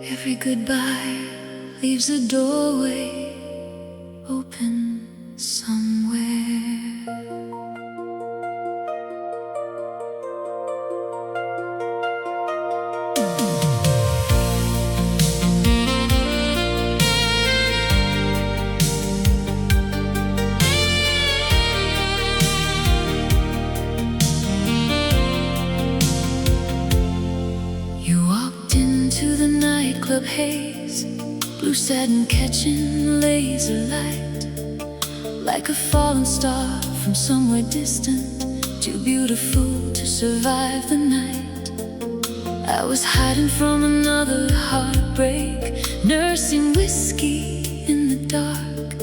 Every goodbye leaves a doorway open somewhere. Club haze, blue satin catching laser light, like a fallen star from somewhere distant, too beautiful to survive the night. I was hiding from another heartbreak, nursing whiskey in the dark.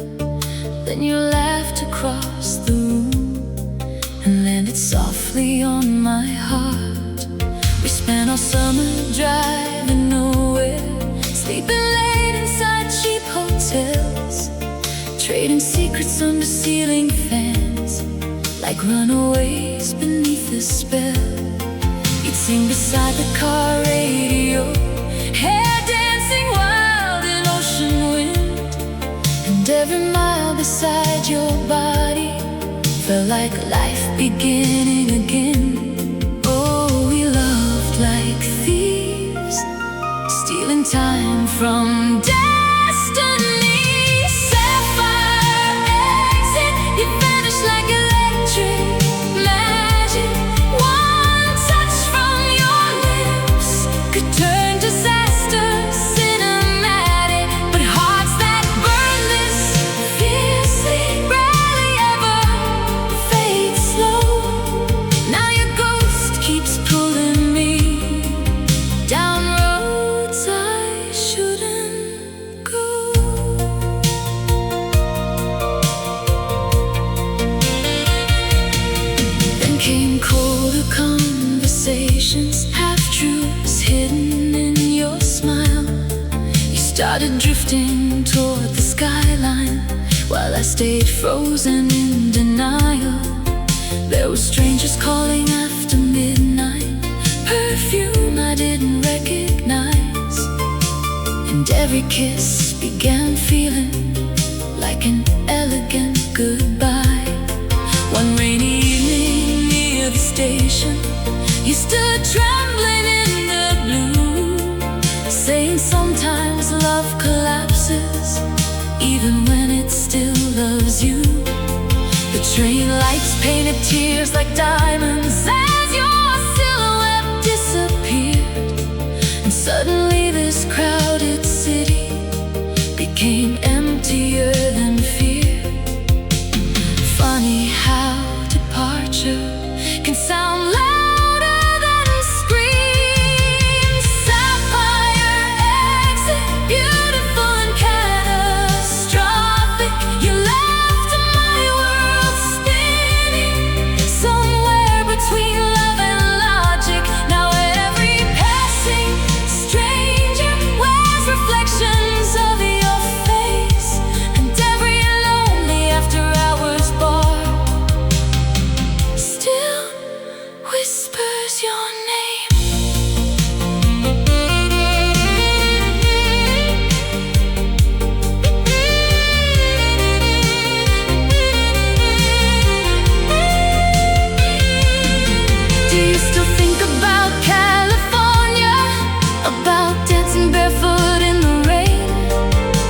Then you laughed across the room and landed softly on my heart. We spent all summer driving nowhere, sleeping late inside cheap hotels, trading secrets under ceiling fans, like runaways beneath a spell. You'd sing beside the car radio, hair dancing wild in ocean wind, and every mile beside your body felt like life beginning again. Oh, we loved like thieves, stealing time from destiny. Sapphire exit, you vanish like electric magic. One touch from your lips could turn disaster cinematic. But hearts that burn this fiercely rarely ever fade slow. Now your ghost keeps pulling me down roads I shouldn't go. Then came colder conversations, half-truths hidden in your smile. You started drifting toward the skyline, while I stayed frozen in denial. There were strangers calling after midnight, perfume I didn't recognize, and every kiss began feeling like an elegant goodbye. One rainy evening near the station, you stood trembling in the blue, saying sometimes love collapses even when it still loves you. The train lights painted tears like diamonds as your silhouette disappeared, and suddenly this crowded city became emptier than fear. Funny how departure can sound louder than screams. Sapphire exit, beautiful and catastrophic. You left my world spinning somewhere between love and logic. Now every passing stranger wears reflections of your face, and every lonely after hours bar still whispers your name. Do you still think about California, about dancing barefoot in the rain?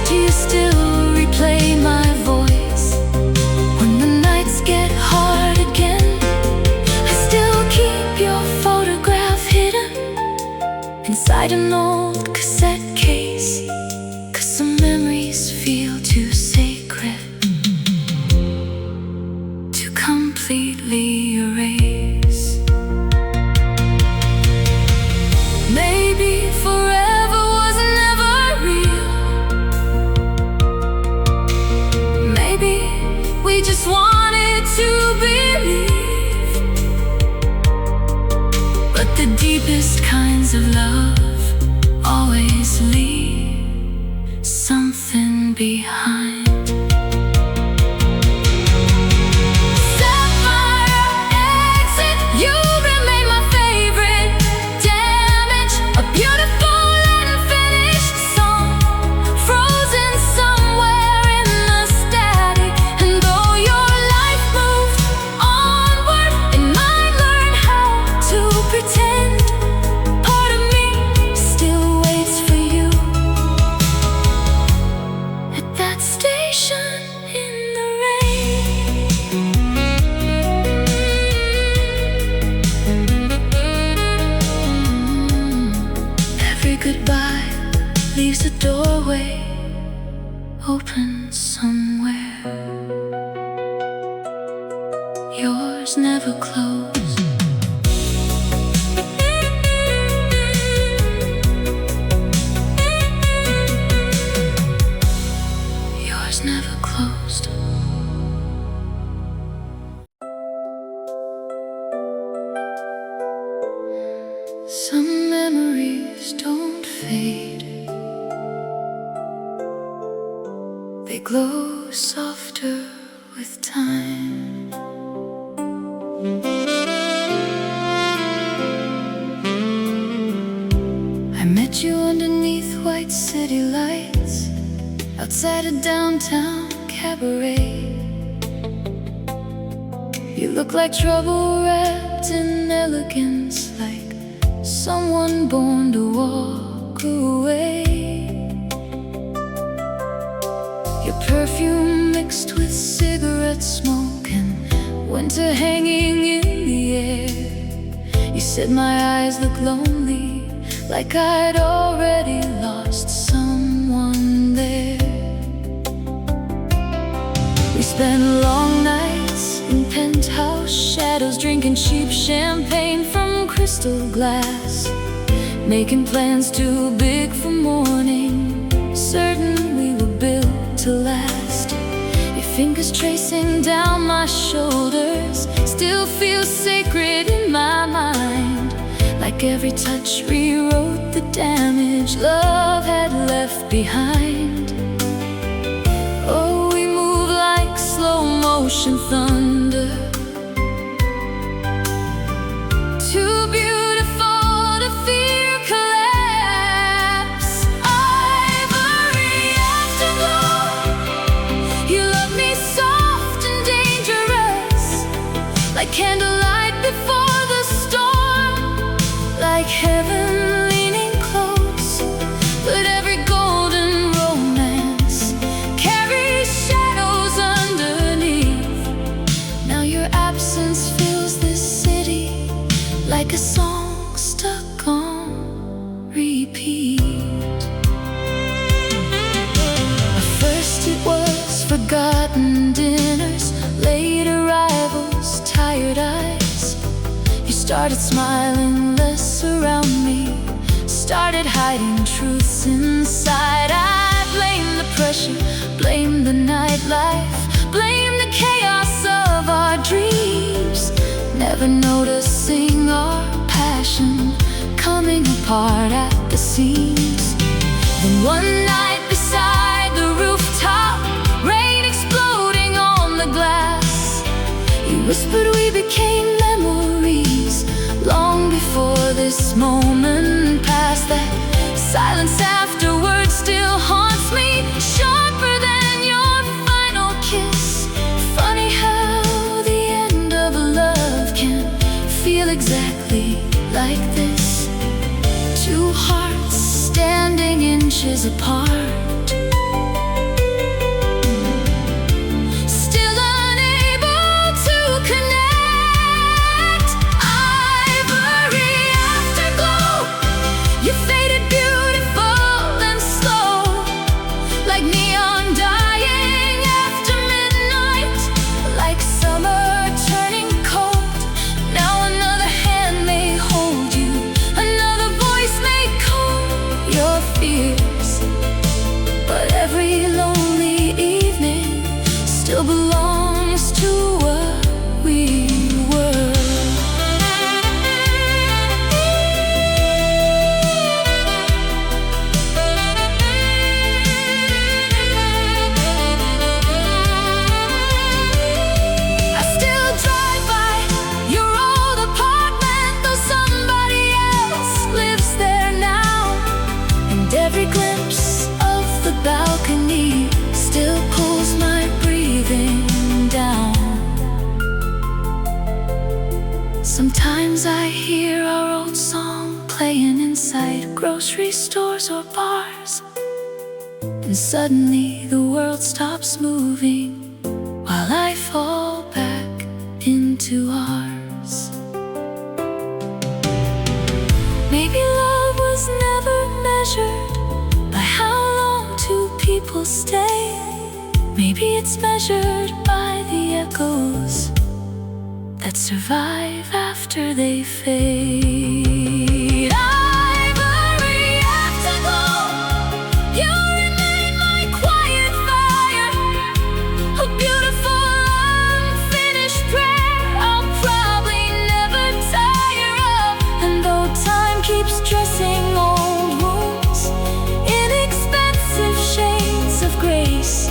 Do you still replay my voice when the nights get hard again? I still keep your photograph hidden inside an old cassette case, 'cause some memories feel too sacred to completely erase. Maybe forever was never real. Maybe we just wanted to believe, but the deepest kinds of love always leave something behind. Sapphire exit, you remain my favorite. Damage, a beautiful unfinished the doorway opens somewhere. Yours never closed. Yours never closed. Some memories don't fade. They glow softer with time. I met you underneath white city lights, outside a downtown cabaret. You look like trouble wrapped in elegance, like someone born to walk away. Your perfume mixed with cigarette smoke and winter hanging in the air. You said my eyes look lonely, like I'd already lost someone there. We spent long nights in penthouse shadows, drinking cheap champagne from crystal glass, making plans too big for morning, certain we were built to last. Your fingers tracing down my shoulders still feel sacred in my mind, like every touch rewrote the damage love had left behind. Oh, we move like slow motion thunder, too beautiful to fear collapse. Ivory afterglow, you love me soft and dangerous, like candlelight before the storm, like heaven leaning close. But every golden romance carries shadows underneath. Now your absence fills this city like a song stuck on repeat. First it was forgotten dinners, late arrivals, tired eyes. You started smiling less around me, started hiding truths inside. I blame the pressure, blame the nightlife, blame the chaos of our dreams, never noticing our passion coming apart at the seams. Then one night beside the rooftop, rain exploding on the glass, you whispered we became memories long before this moment passed. That silence afterwards still haunts me, sharper than your final kiss. Funny how the end of a love can feel exactly like this. Two hearts standing inches apart, still unable to connect. Ivory afterglow, you faded beautiful and slow, like neon dying after midnight, like summer turning cold. Now another hand may hold you, another voice may calm your fears, but every lonely evening still belongs to what we were. I still drive by your old apartment, though somebody else lives there now, and every glimpse of the balcony still pulls my breathing down. Sometimes I hear our old song playing inside grocery stores or bars, and suddenly the world stops moving while I fall back into ours. Maybe love was never measured by how will stay. Maybe it's measured by the echoes that survive after they fade. Ivory afterglow, you remain my quiet fire, a beautiful unfinished prayer I'll probably never tire of. And though time keeps dressing old wounds in expensive shades of grace,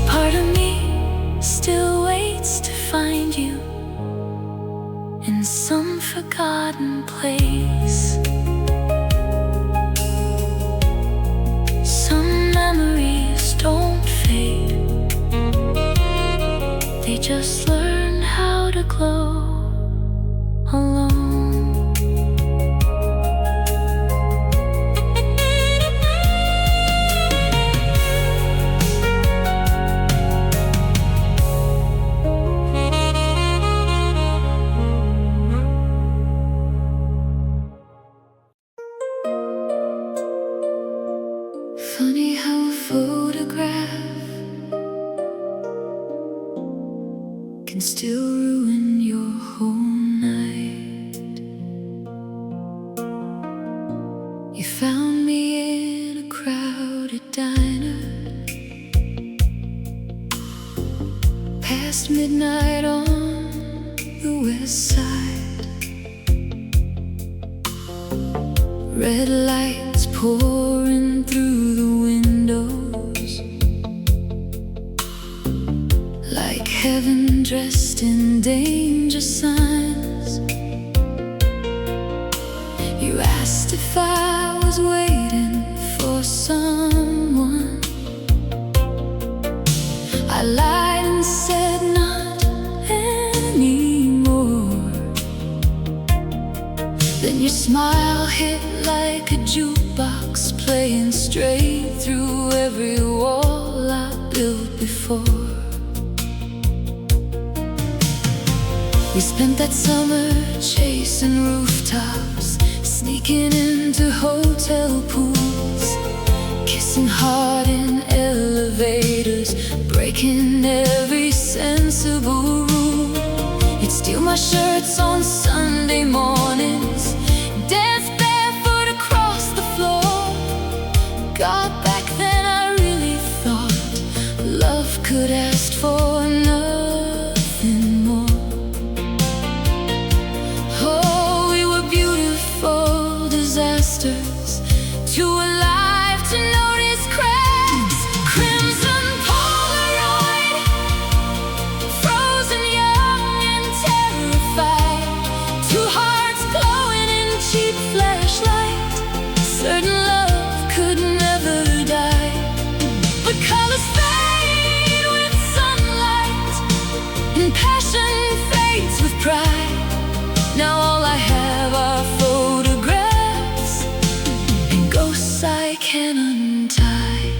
part of me still waits to find you in some forgotten place. Some memories don't fade, they just learn how to glow alone. Funny how a photograph can still ruin your whole night. You found me in a crowded diner past midnight on the west side. Red lights pouring through the windows, like heaven dressed in danger signs. You asked if I was waiting for someone. I lied and said not anymore. Then your smile hit like a jukebox, playing straight through every wall I built before. We spent that summer chasing rooftops, sneaking into hotel pools, kissing hard in elevators, breaking every sensible rule. You'd steal my shirts on Sunday mornings, dance barefoot across the floor. God, back then I really thought love could ask for nothing more. Oh, we were beautiful disasters, too alive to notice cracks. Crimson Polaroid, frozen young and terrified, two hearts glowing in cheap flashlight. Certain love could never die, but colors fade with sunlight, and passion fades with pride. Now all I have are photographs and ghosts I can untie.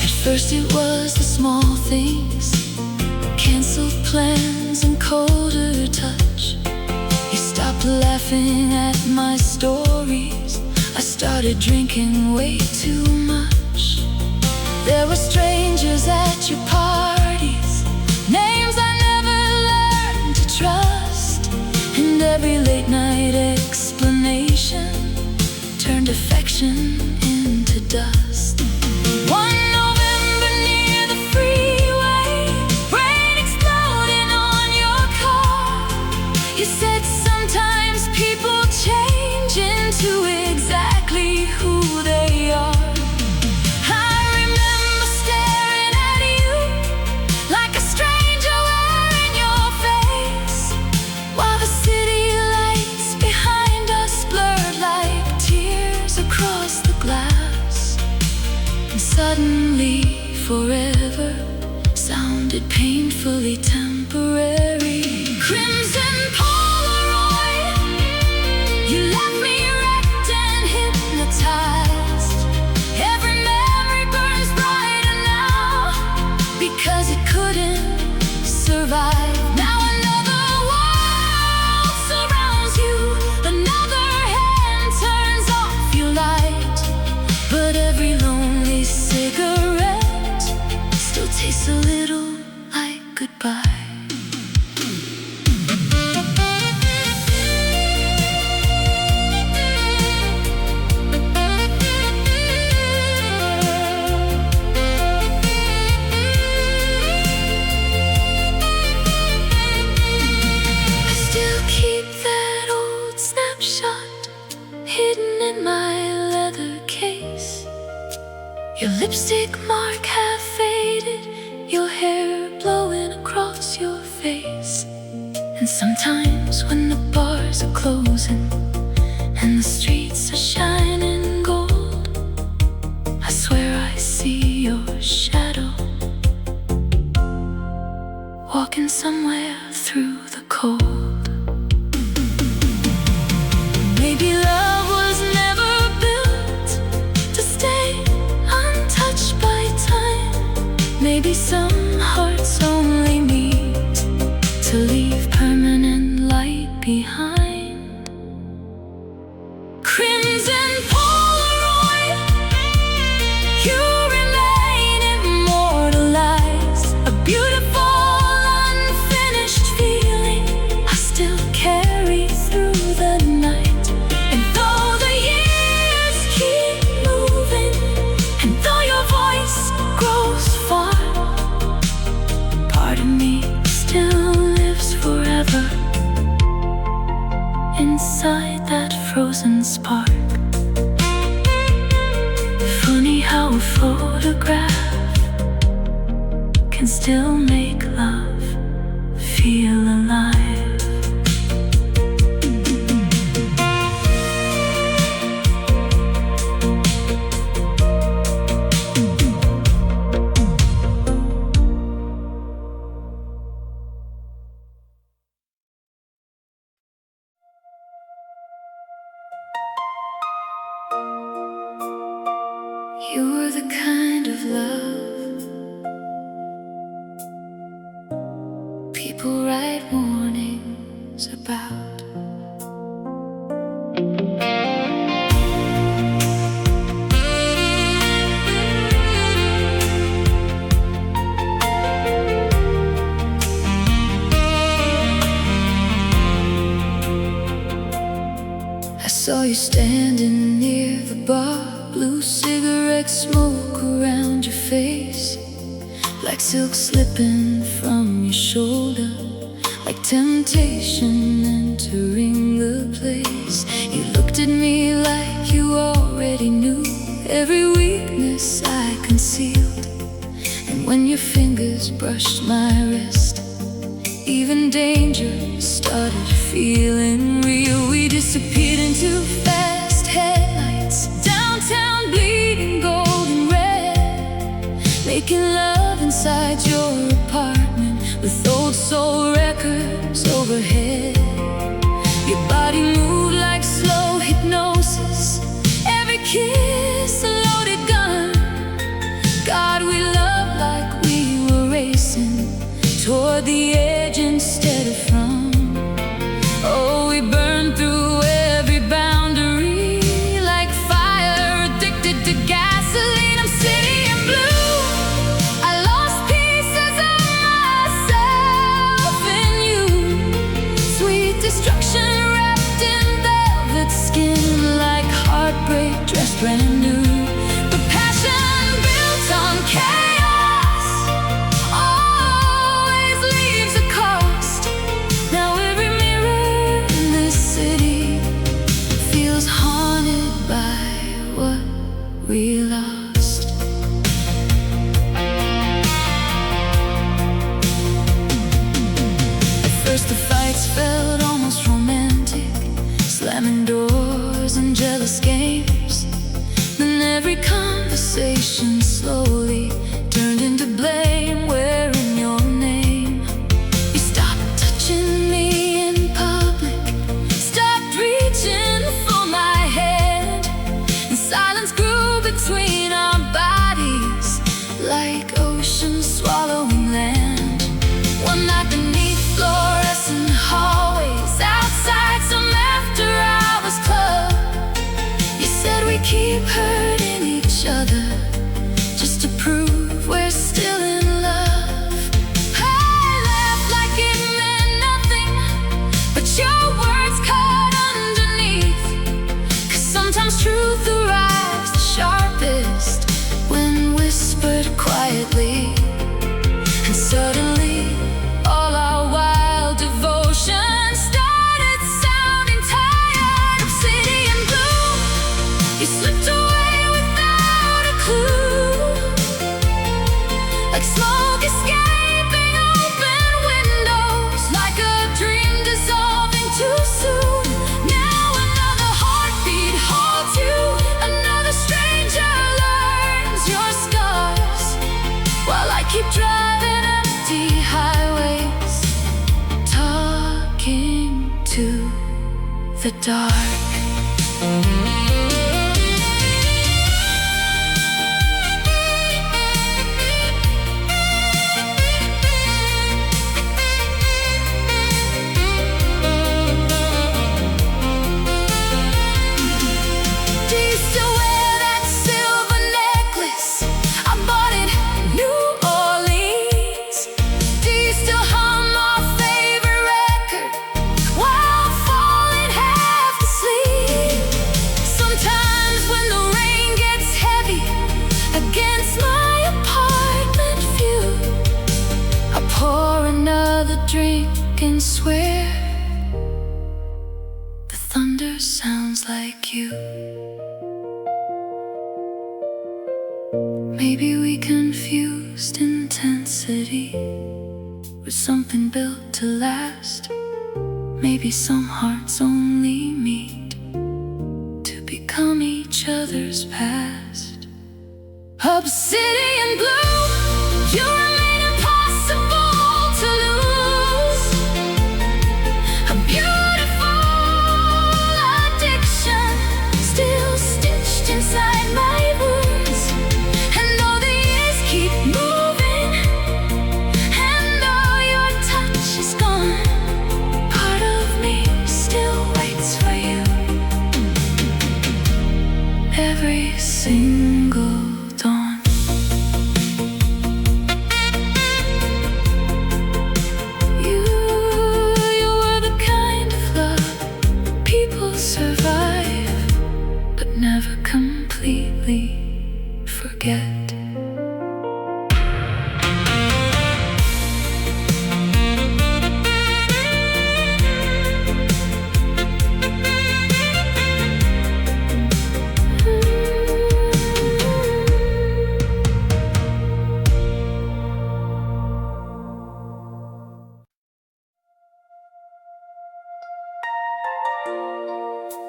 At first it was the small things, canceled plans and colder touch. You stopped laughing at my stories, I started drinking way too much. There were strangers at your parties, names I never learned to trust, and every late night explanation turned affection into dust. One November near the freeway, brain exploding on your car. You said sometimes people change into exactly who they are. I remember staring at you like a stranger wearing your face, while the city lights behind us blurred like tears across the glass. lipstick mark have faded, your hair blowing across your face. And sometimes when the bars are closing and the streets are shining gold, I swear I see your shadow walking somewhere through the cold. Maybe love was never built to stay untouched by time. Maybe some hearts only meet to leave permanent light behind. Crimson Polaroid, you remain immortalized. A beautiful unfinished feeling I still carry through the night. And though the years keep moving, and though your voice grows far, part of me still lives forever inside that frozen spark. Funny how a photograph can still make love feel alive. You were the kind of love people write warnings about. I saw you standing near the bar, blue cigarette smoke around your face, like silk slipping from your shoulder, like temptation entering the place. You looked at me like you already knew every weakness I concealed. And when your fingers brushed my wrist, even danger started feeling real. We disappeared into fast headlights, downtown bleeding golden red, making love inside your apartment with old soul records overhead. Your body moved like slow hypnosis, every kiss a loaded gun. God, we loved like we were racing toward the edge instead of from. Oh, we burned through every boundary like fire addicted to gasoline. I'm city in blue. I lost pieces of myself in you. Sweet destruction wrapped in velvet skin, like heartbreak dressed brand new. But passion built on chaos always leaves a cost. Now every mirror in this city feels haunted by what we lost. At first the fights felt almost romantic, slamming doors and jealous games. Then every conversation slowly turned into blame, wearing your name. You stopped touching me in public, stopped reaching for my hand, and silence grew between our bodies like oceans swallowing land. One night beneath fluorescent hallways outside some after-hours club, you said walking to the dark. Drink and swear the thunder sounds like you. Maybe we confused intensity with something built to last. Maybe some hearts only meet to become each other's past. Obsidian blue, you remain impossible to lose. Inside my wounds, and all the years keep moving, and though your touch is gone, part of me still waits for you. Every single dawn. You were the kind of love people survive, but never completely forget.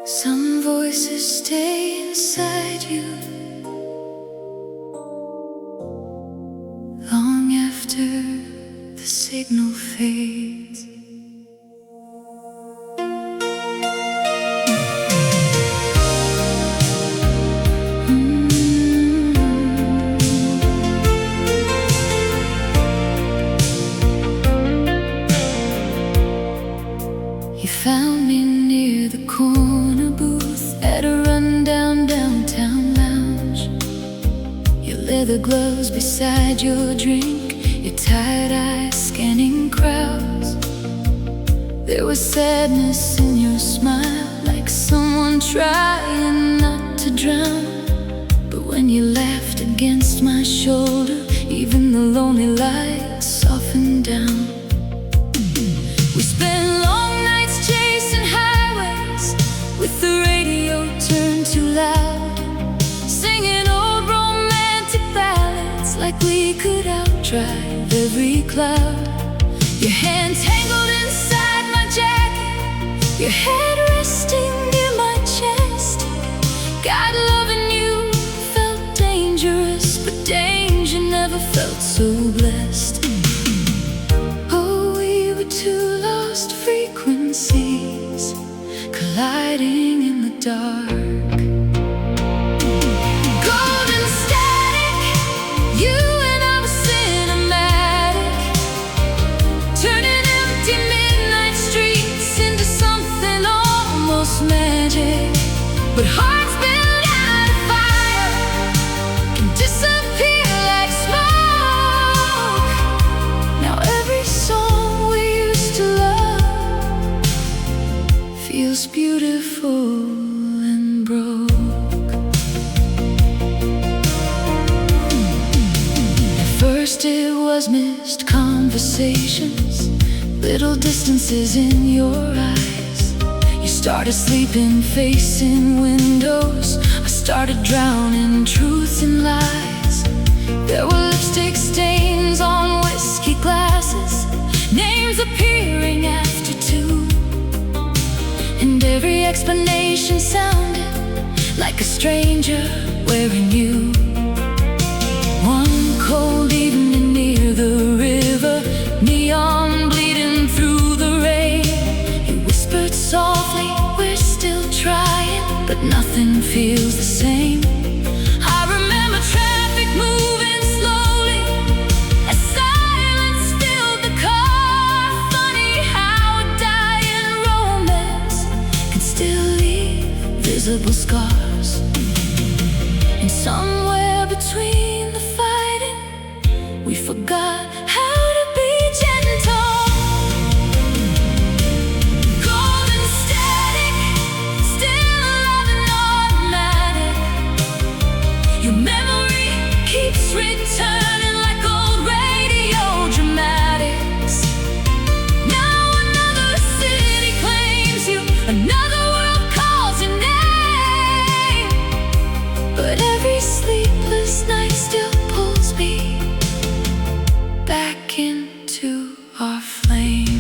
Some voices stay inside you long after the signal fades. You found me near the corner booth at a rundown downtown lounge. Your leather gloves beside your drink, your tired eyes scanning crowds. There was sadness in your smile, like someone trying not to drown. But when you laughed against my shoulder, even the lonely lights softened down. We spent long nights chasing highways with the radio turned too loud, singing old romantic ballads like we could outdrive every cloud. Your hand tangled inside my jacket, your head resting near my chest. God loving you felt dangerous, but danger never felt so blessed. Oh, we were two lost frequencies colliding in the dark. Golden static, you and I were cinematic, turning empty midnight streets into something almost magic. But hearts built out of fire can disappear like smoke. Now every song we used to love feels beautiful and broke. At first it was missed conversations, little distances in your eyes. You started sleeping facing windows, I started drowning truth and lies. There were lipstick stains on whiskey glasses, names appearing after two, and every explanation sounded like a stranger wearing you. One cold evening near the river, neon bleeding through the rain, nothing feels the same. I remember traffic moving slowly as silence filled the car. Funny how a dying romance can still leave visible scars. And somewhere between the fighting, we forgot how to be gentle. Golden static, still alive and automatic. Your memory keeps returning like old radio dramatics. Now another city claims you, another world calls your name. But every sleepless night still pulls me back into our flame.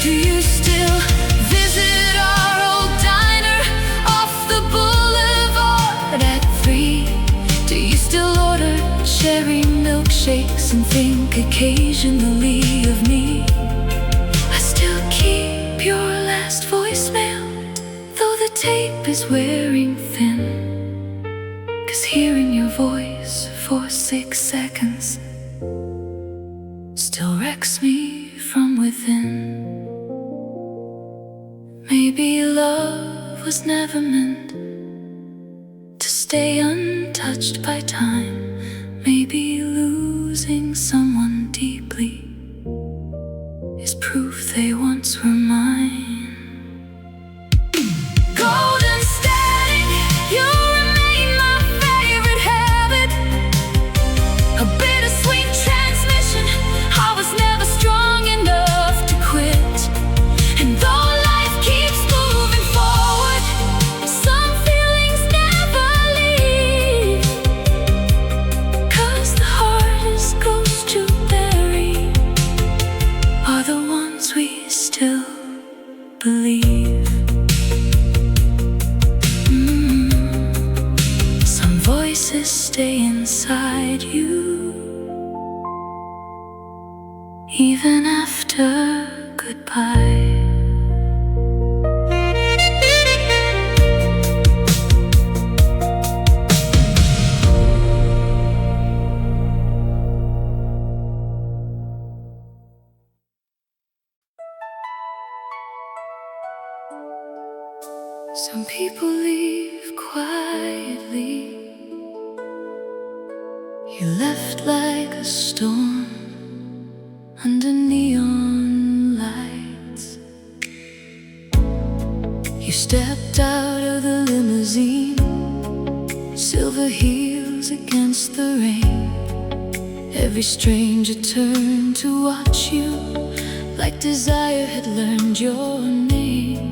Do you still visit our old diner off the boulevard at 3? Do you still order cherry milkshakes and think occasionally of me? I still keep your last voicemail, though the tape is wearing thin. 'Cause hearing your voice for 6 seconds still wrecks me from within. Maybe love was never meant to stay untouched by time. Maybe losing someone deeply is proof they once were mine. Golden static, you remain my favorite habit. A bittersweet transmission, I was never strong enough to quit. And though life keeps moving forward, some feelings never leave. 'Cause the hardest ghosts to bury are the ones we still believe. Some voices stay inside you even after goodbye. Some people leave quietly. You left like a storm under neon lights. You stepped out of the limousine, silver heels against the rain. Every stranger turned to watch you, like desire had learned your name.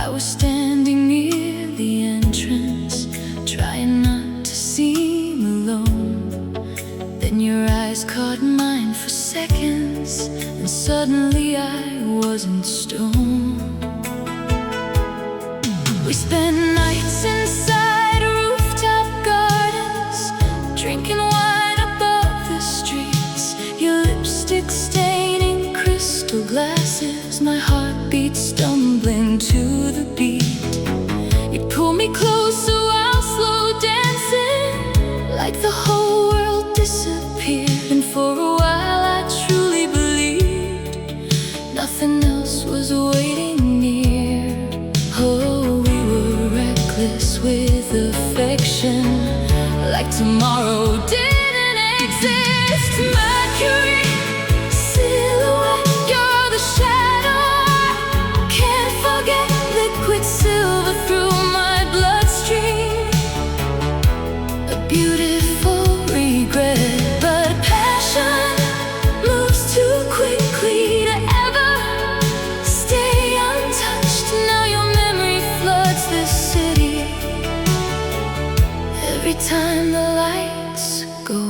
I was standing near the entrance, trying not to seem alone. Then your eyes caught mine for seconds, and suddenly I wasn't stone. We spent nights inside rooftop gardens, drinking wine above the streets. Your lipstick staining crystal glasses, my heartbeat stumbling to the beat. You pull me closer while slow dancing, like the whole world disappeared. And for a while I truly believed nothing else was waiting near. Oh, we were reckless with affection, like tomorrow didn't exist. Mercury Silhouette, you're the shadow I can't forget. Liquid silver through my bloodstream, a beautiful regret. But passion moves too quickly to ever stay untouched. Now your memory floods this city every time the lights go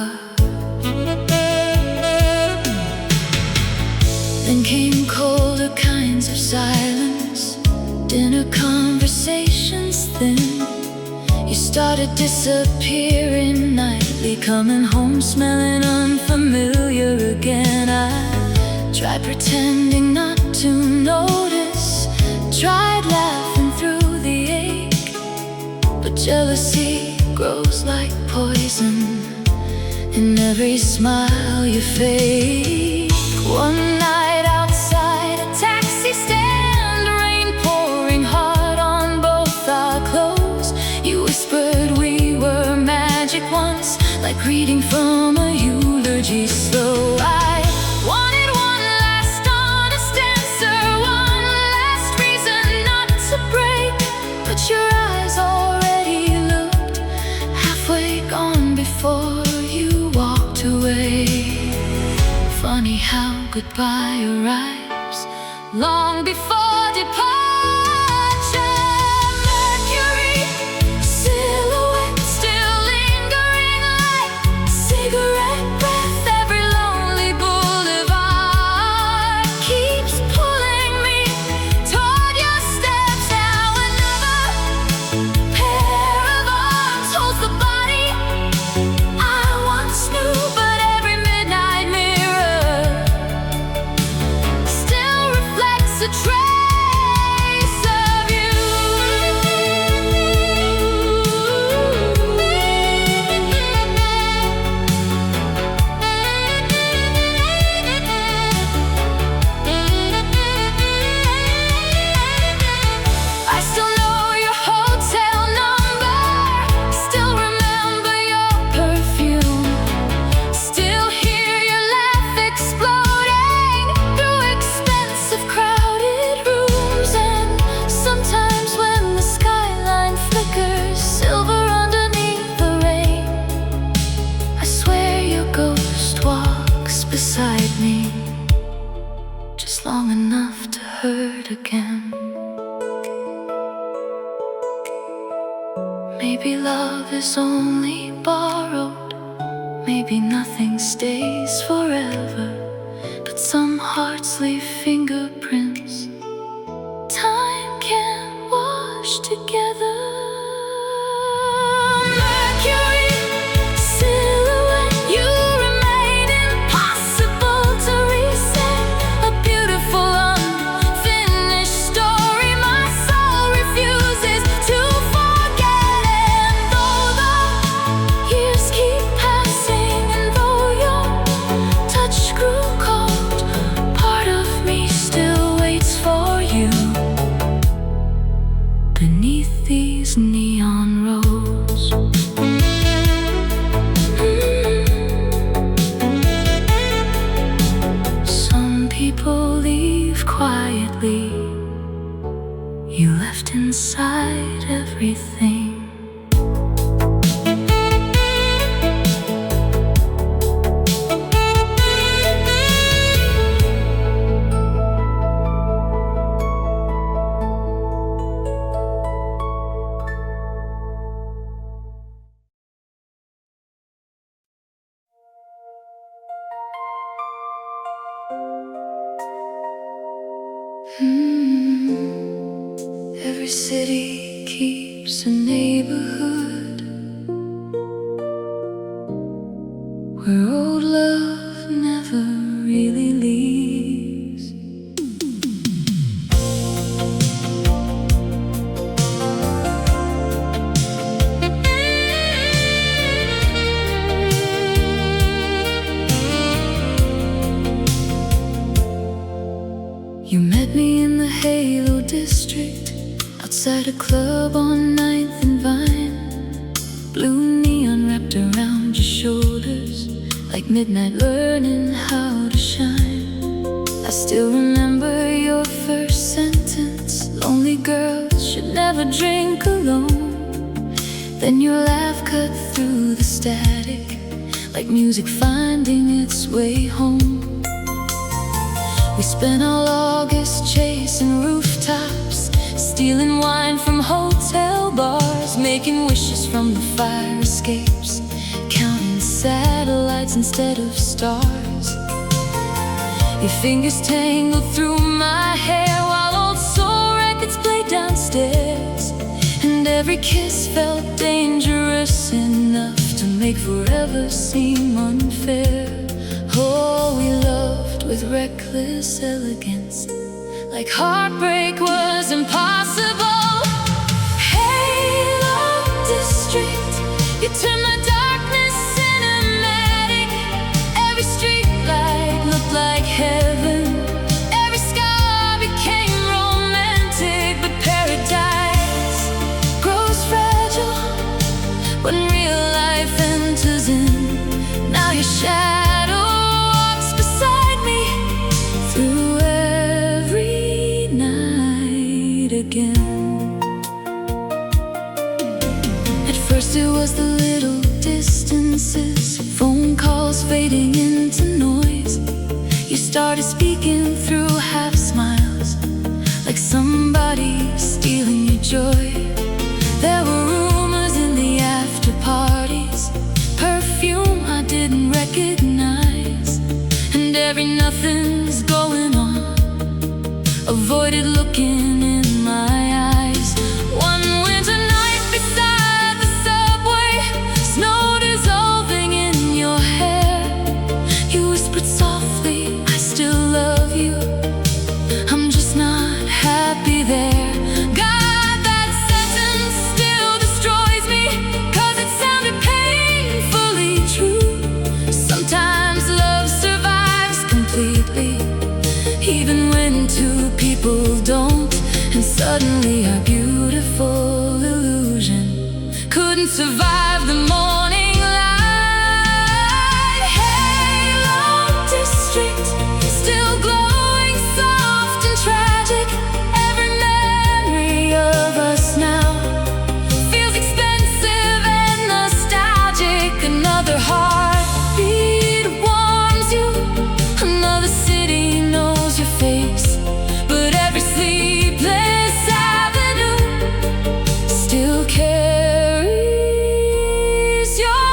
up. Then came colder kinds of silence, dinner conversations thin. You started disappearing nightly, coming home smelling unfamiliar again. I tried pretending not to notice, tried laughing through the ache, but jealousy grows like poison in every smile you fake. One night outside a taxi stand, rain pouring hard on both our clothes, you whispered we were magic once, like reading from a eulogy slow. I wanted one last honest answer, one last reason not to break, but your eyes already looked halfway gone before you walked away. Funny how goodbye arrives long before departure. Mercury silhouette still lingering like cigarette breath. Every lonely boulevard keeps pulling me toward your steps. Now another pair of arms holds the body I once knew, but every midnight mirror still reflects a trace of you. I still know your hotel number, still remember your perfume, still hear your laugh exploding through expensive crowded rooms. And sometimes when the skyline flickers silver underneath the rain, I swear your ghost walks beside me, just long enough to hurt again. Maybe love is only borrowed, maybe nothing stays forever, but some hearts leave fingerprints time can't wash together. Mercury silhouette, you remain impossible to reset, a beautiful unfinished story my soul refuses to forget. And though the years keep passing, and though your touch grew cold, part of me still waits for you beneath these neon roads. Some people leave quietly, you left inside everything. Every city keeps a neighborhood where old love never really leaves. You met me in the Halo district, outside a club on 9th and Vine. Blue neon wrapped around your shoulders, like midnight learning how to shine. I still remember your first sentence, lonely girls should never drink alone. Then your laugh cut through the static, like music finding its way home. We spent all August chasing rooftops, stealing wine from hotel bars, making wishes from the fire escapes, counting satellites instead of stars. Your fingers tangled through my hair while old soul records played downstairs, and Every kiss felt dangerous enough to make forever seem unfair. Oh, we loved with reckless elegance, like heartbreak was impossible. Hey, love district, you turned my darkness cinematic. Every street light looked like heaven. Every sky became romantic. But paradise grows fragile when real life enters in. Now your shadow walks beside me through every night again. At first it was the little distances, phone calls fading into noise. You started speaking through half smiles, like somebody stealing your joy. There were rumors in the after parties, perfume I didn't recognize, and every nothing's going on avoided looking in my eyes. One winter night beside the subway, snow dissolving in your hair, you whispered softly, I still love you, I'm just not happy there. God, that sentence still destroys me, 'cause it sounded painfully true. Sometimes love survives completely, even when two people don't. And suddenly our beautiful illusion couldn't survive the morning light. Halo district, still glowing soft and tragic. Every memory of us now feels expensive and nostalgic. Another heartbeat warms you, another city knows your face. But every sleepless avenue still carries your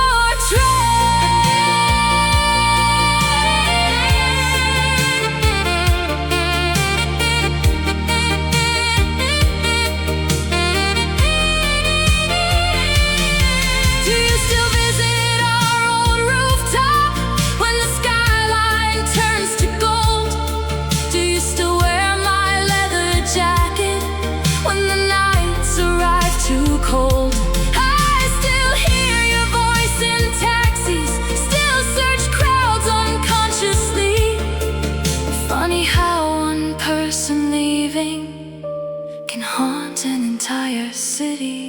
Do you still visit our old rooftop when the skyline turns to gold? Do you still wear my leather jacket when the nights arrive too cold? I still hear your voice in taxis, still search crowds unconsciously. Funny how one person leaving can haunt an entire city.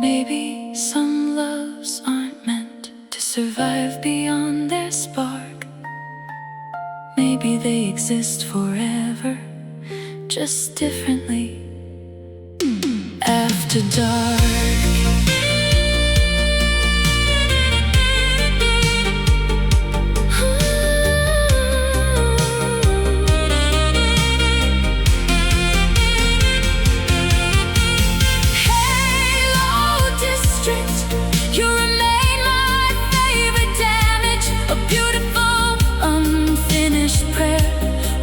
Maybe some loves aren't meant to survive beyond their spark. Maybe they exist forever, just differently after dark. Halo district, you remain my favorite damage. A beautiful unfinished prayer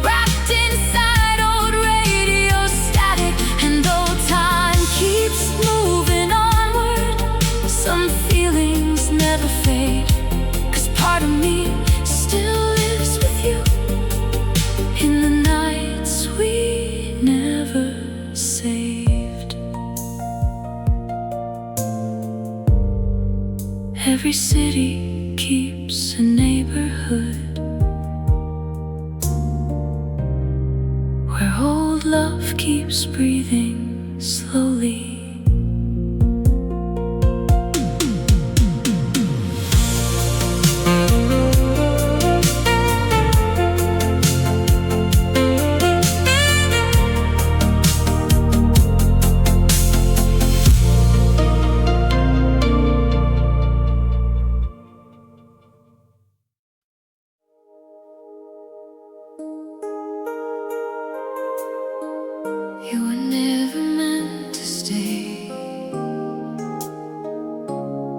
wrapped inside old radio static. And though time keeps moving onward, some feelings never fade. 'Cause part of me still lives with you in the nights we never saved. Every city keeps a neighborhood where old love keeps breathing slowly. You were never meant to stay.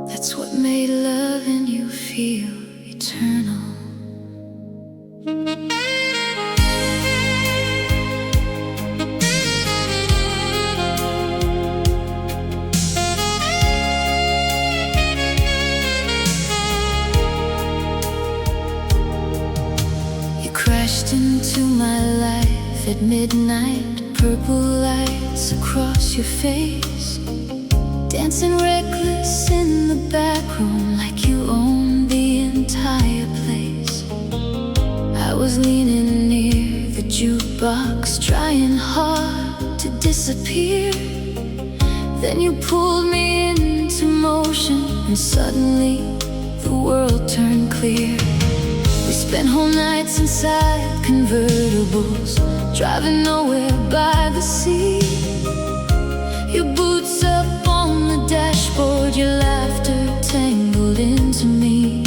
That's what made loving you feel eternal. at midnight, purple lights across your face, dancing reckless in the back room like you own the entire place. I was leaning near the jukebox, trying hard to disappear. Then you pulled me into motion, and suddenly the world turned clear. We spent whole nights inside convertibles, driving nowhere by the sea. Your boots up on the dashboard, your laughter tangled into me.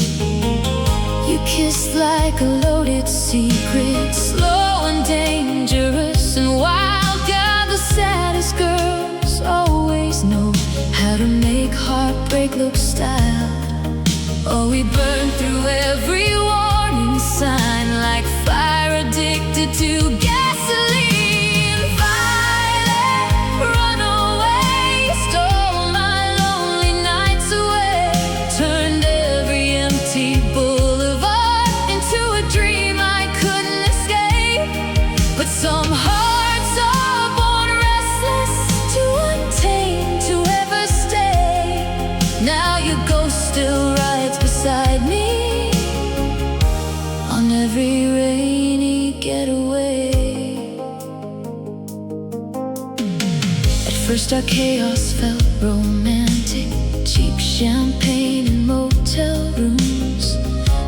You kissed like a loaded secret, slow and dangerous and wild. God, the saddest girls always know how to make heartbreak look styled. Oh, we burned through every warning sign like fire addicted to gasoline. Violet, runaway, stole my lonely nights away, turned every empty boulevard into a dream I couldn't escape. But some hearts are born restless, too untamed to ever stay. Now your ghost still rides beside me on every rainy getaway. At first our chaos felt romantic, cheap champagne in motel rooms,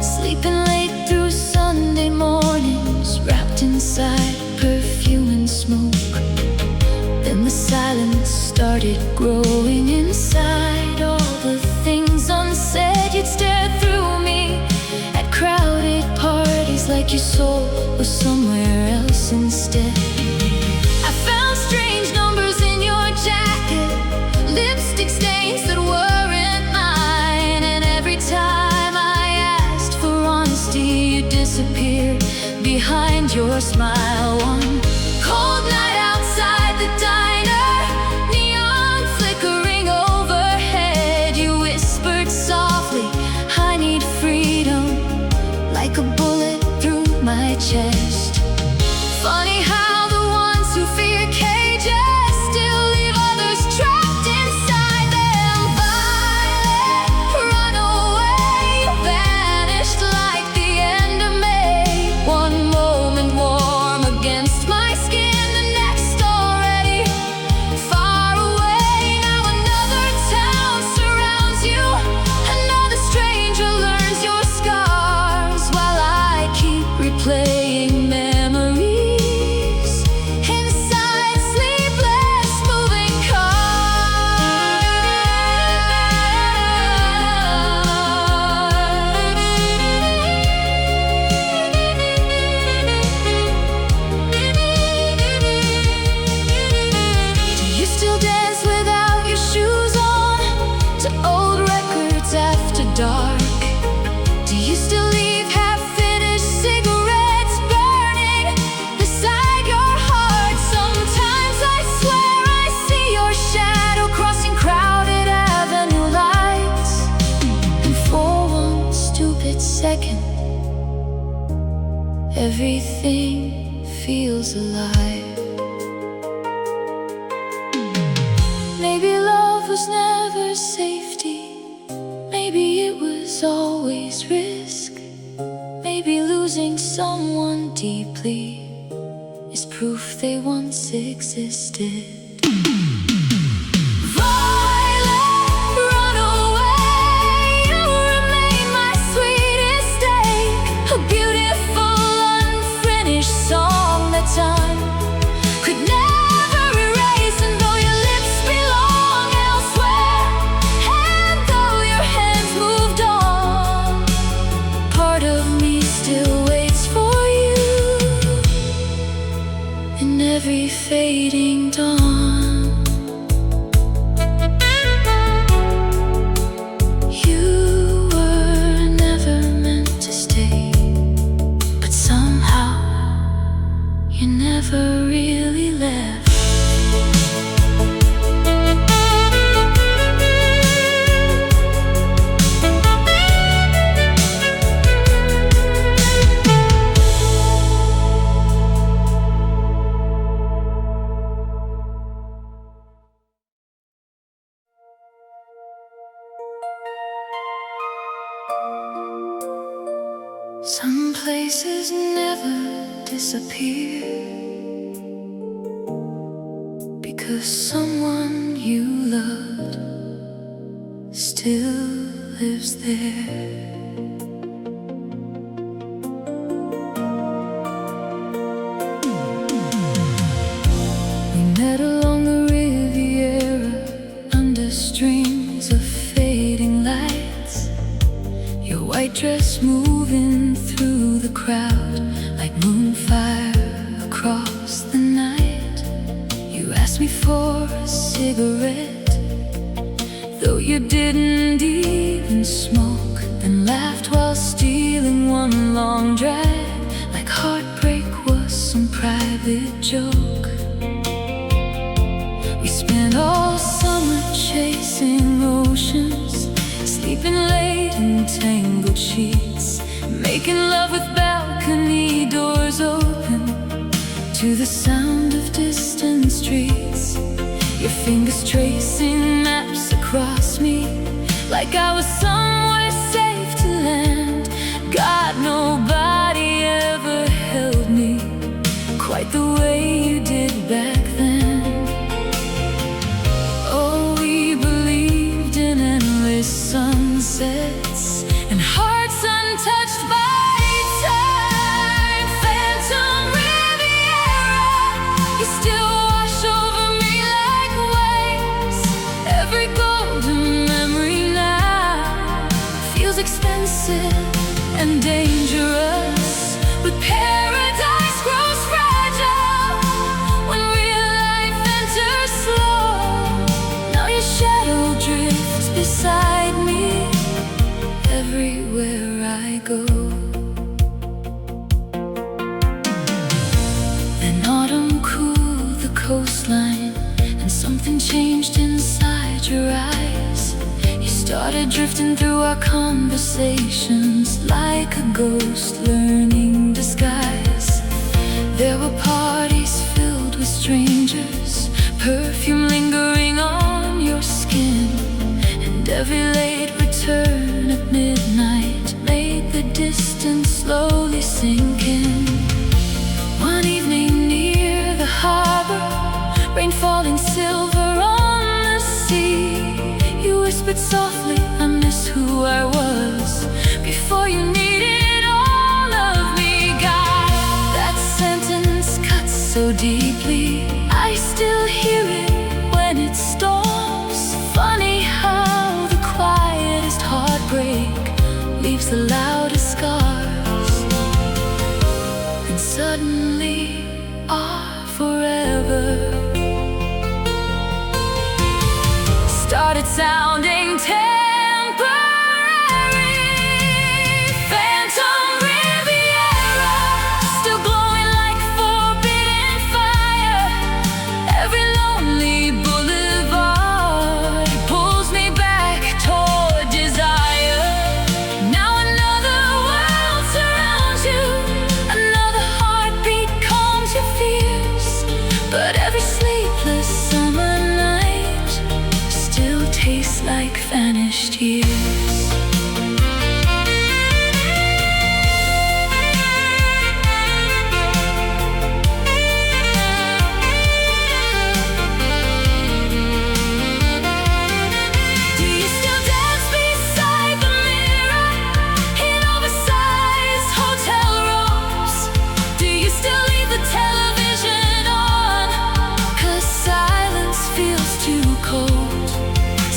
sleeping late through Sunday mornings, wrapped inside perfume and smoke. Then the silence started growing inside, all the things unsaid. You'd stare through me at crowded parties like your soul was somewhere else instead. I found strange numbers in your jacket, lipstick stains that weren't mine, and every time I asked for honesty, you disappeared behind your smile. One cold night outside the diner, neon flickering overhead, you whispered softly, I need freedom, like a bullet through my chest. Funny how the ones who fear cages still leave others trapped inside them. Violet, run away, you vanished like the end of May. One moment warm against my skin, the next already far away. Now another town surrounds you, another stranger learns your scars, while I keep replaying memories inside sleepless moving cars. Do you still dance without your shoes on to old records after dark? Do you still leave half-finished cigarettes burning beside your heart? Sometimes I swear I see your shadow crossing crowded avenue lights, and for one stupid second, everything feels alive. Maybe love was never safety, maybe it was always risk. Maybe losing someone deeply is proof they once existed. Violet, run away, you remain my sweetest stake, a beautiful unfinished song that time could never erase. And though your lips belong elsewhere, and though your hands moved on, part of me still waits for you in every fading dawn. You were never meant to stay, but somehow you never really left. Some places never disappear, because someone you loved still lives there. We met along the Riviera, under strings of fading lights, your white dress moving through the crowd like moonfire across the night. You asked me for a cigarette, though you didn't even smoke, then laughed while stealing one long drag, like heartbreak was some private joke. We spent all summer chasing oceans, sleeping late in tangled sheets, making love with balcony doors open to the sound of distant streets. Your fingers tracing maps across me, like I was somewhere safe to land. God, nobody ever held me quite the way you did back then. Oh, we believed in endless sunsets and hearts untouched by time. Phantom Riviera, you still wash over me like waves. Every golden memory now feels expensive and dangerous, but paradise grows fragile when real life enters slow. Now your shadow drifts beside me everywhere I go. Then autumn cooled the coastline, and something changed inside your eyes. You started drifting through our conversations like a ghost learning disguise. There were parties filled with strangers, perfume lingering on your skin, and every late return at midnight made the distance slowly sink in. One evening near the harbor, rain falling silver on the sea, you whispered softly, I miss who I was before you needed all of me. God, that sentence cuts so deeply, I still hear it when it storms. Funny how the quietest heartbreak leaves the loudest scars, and suddenly our forever started sounding temporary. Phantom Riviera, still glowing like forbidden fire. Every lonely boulevard pulls me back toward desire. Now another world surrounds you, another heartbeat calms your fears, but every sleepless summer night still tastes like vanished years. Do you still dance beside the mirror in oversized hotel rooms? Do you still leave the television on, 'cause silence feels too cold?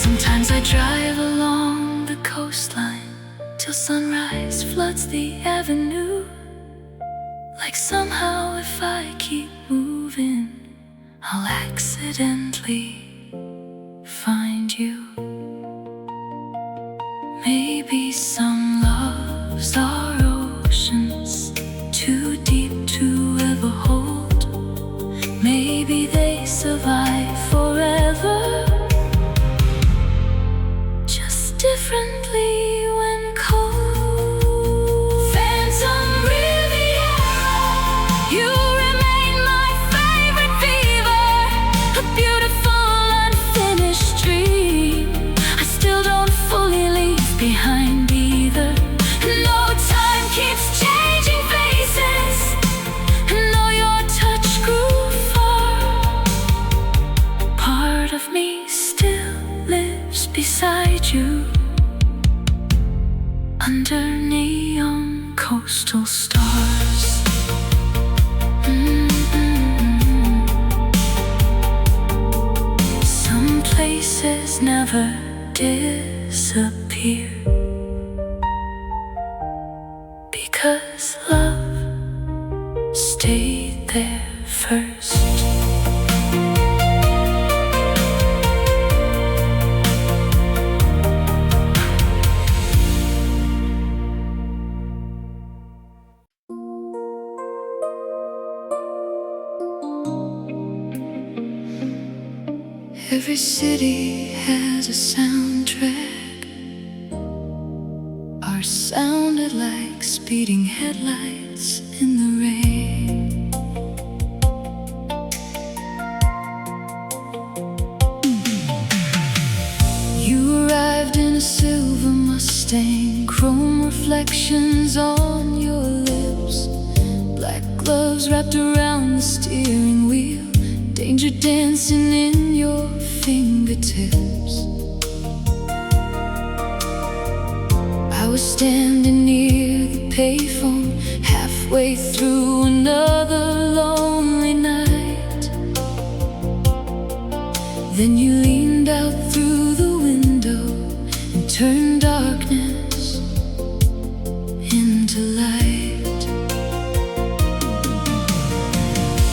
Sometimes I drive along the coastline till sunrise floods the avenue, like somehow if I keep moving, I'll accidentally find you. Maybe some loves are oceans too deep to ever hold. Maybe they survive forever, just differently when cold. Phantom Riviera, you remain my favorite fever, a beautiful never disappear, because love stayed there first. Every city has a soundtrack. Ours sounded like speeding headlights in the rain. You arrived in a silver Mustang, chrome reflections on your lips, black gloves wrapped around the steering wheel, danger dancing in your fingertips. I was standing near the payphone, halfway through another lonely night. Then you leaned out through the window and turned darkness into light.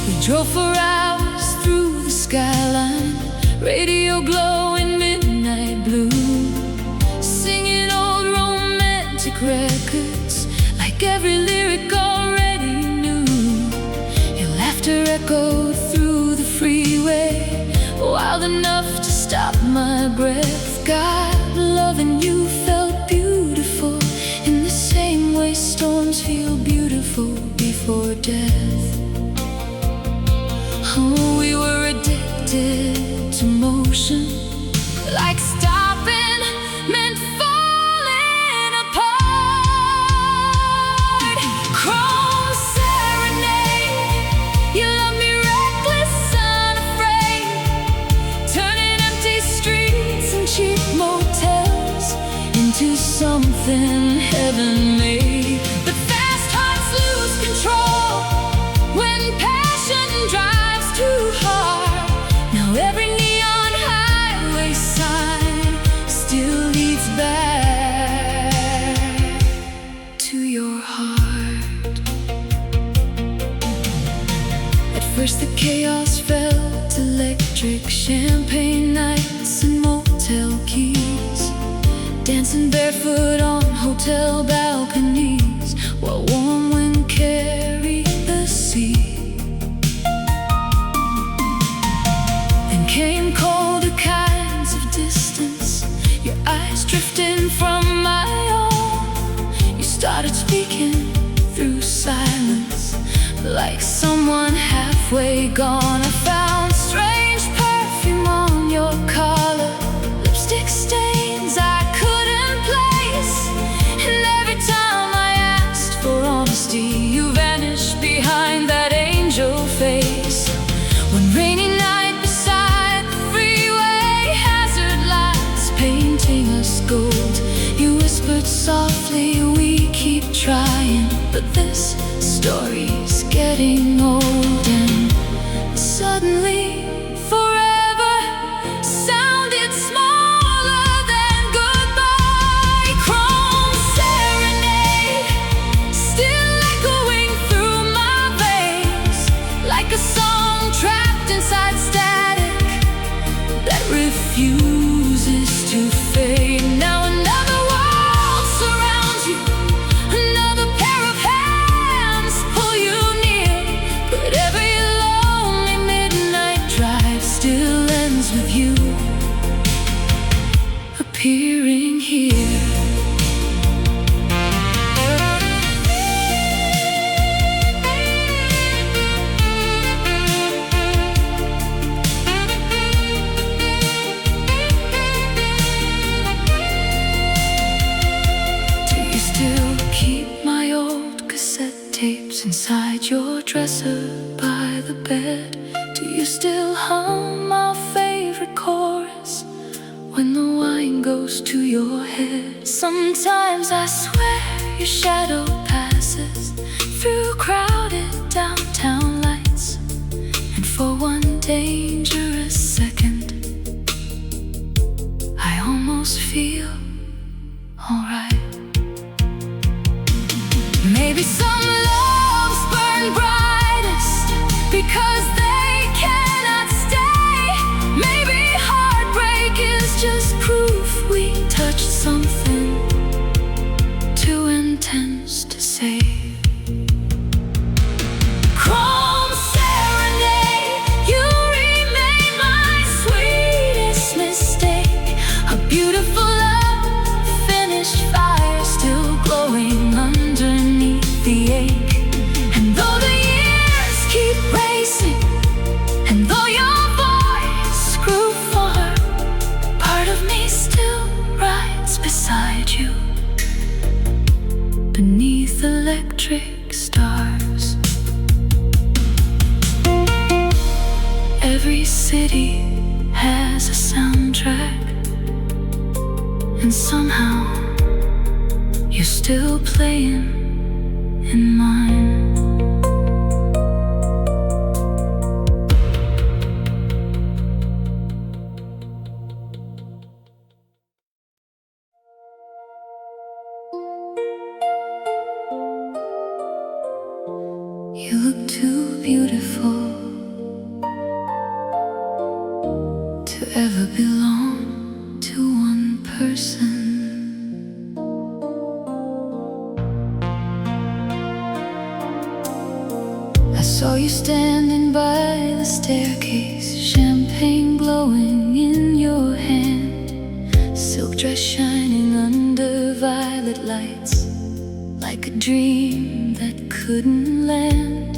We drove for hours through the skyline, radio glowing midnight blue, singing old romantic records like every lyric already knew. Your laughter echoed through the freeway, wild enough to stop my breath. God, loving you felt beautiful in the same way storms feel beautiful before death. Oh, we were addicted to motion, like stopping meant falling apart. Chrome serenade, you love me reckless, unafraid, turning empty streets and cheap motels into something heaven-made. But fast hearts lose control when passion drives too hard. Now every neon highway sign still leads back to your heart. At first the chaos felt electric, champagne nights and motel keys, dancing barefoot on hotel balconies while warm wind carried the sea. Came colder kinds of distance, your eyes drifting from my own. You started speaking through silence, like someone halfway gone. I found strange perfume on your collar, lipstick stains I couldn't place. And every time I asked for honesty, you vanished behind that angel face. One rainy night us gold, you whispered softly, we keep trying, but this story's getting old. And suddenly forever sounded smaller than goodbye. Chrome serenade, still echoing through my veins, like a song trapped inside static that refuses to fade. Now another world surrounds you, another pair of hands pull you near, but every lonely midnight drive still ends with you appearing here. Tapes inside your dresser by the bed. Do you still hum our favorite chorus when the wine goes to your head? Sometimes I swear your shadow passes through crowded downtown lights, and for one dangerous second I city has a soundtrack, and somehow you're still playing in mine. You look too beautiful to ever belong to one person. I saw you standing by the staircase, champagne glowing in your hand, silk dress shining under violet lights, like a dream that couldn't land.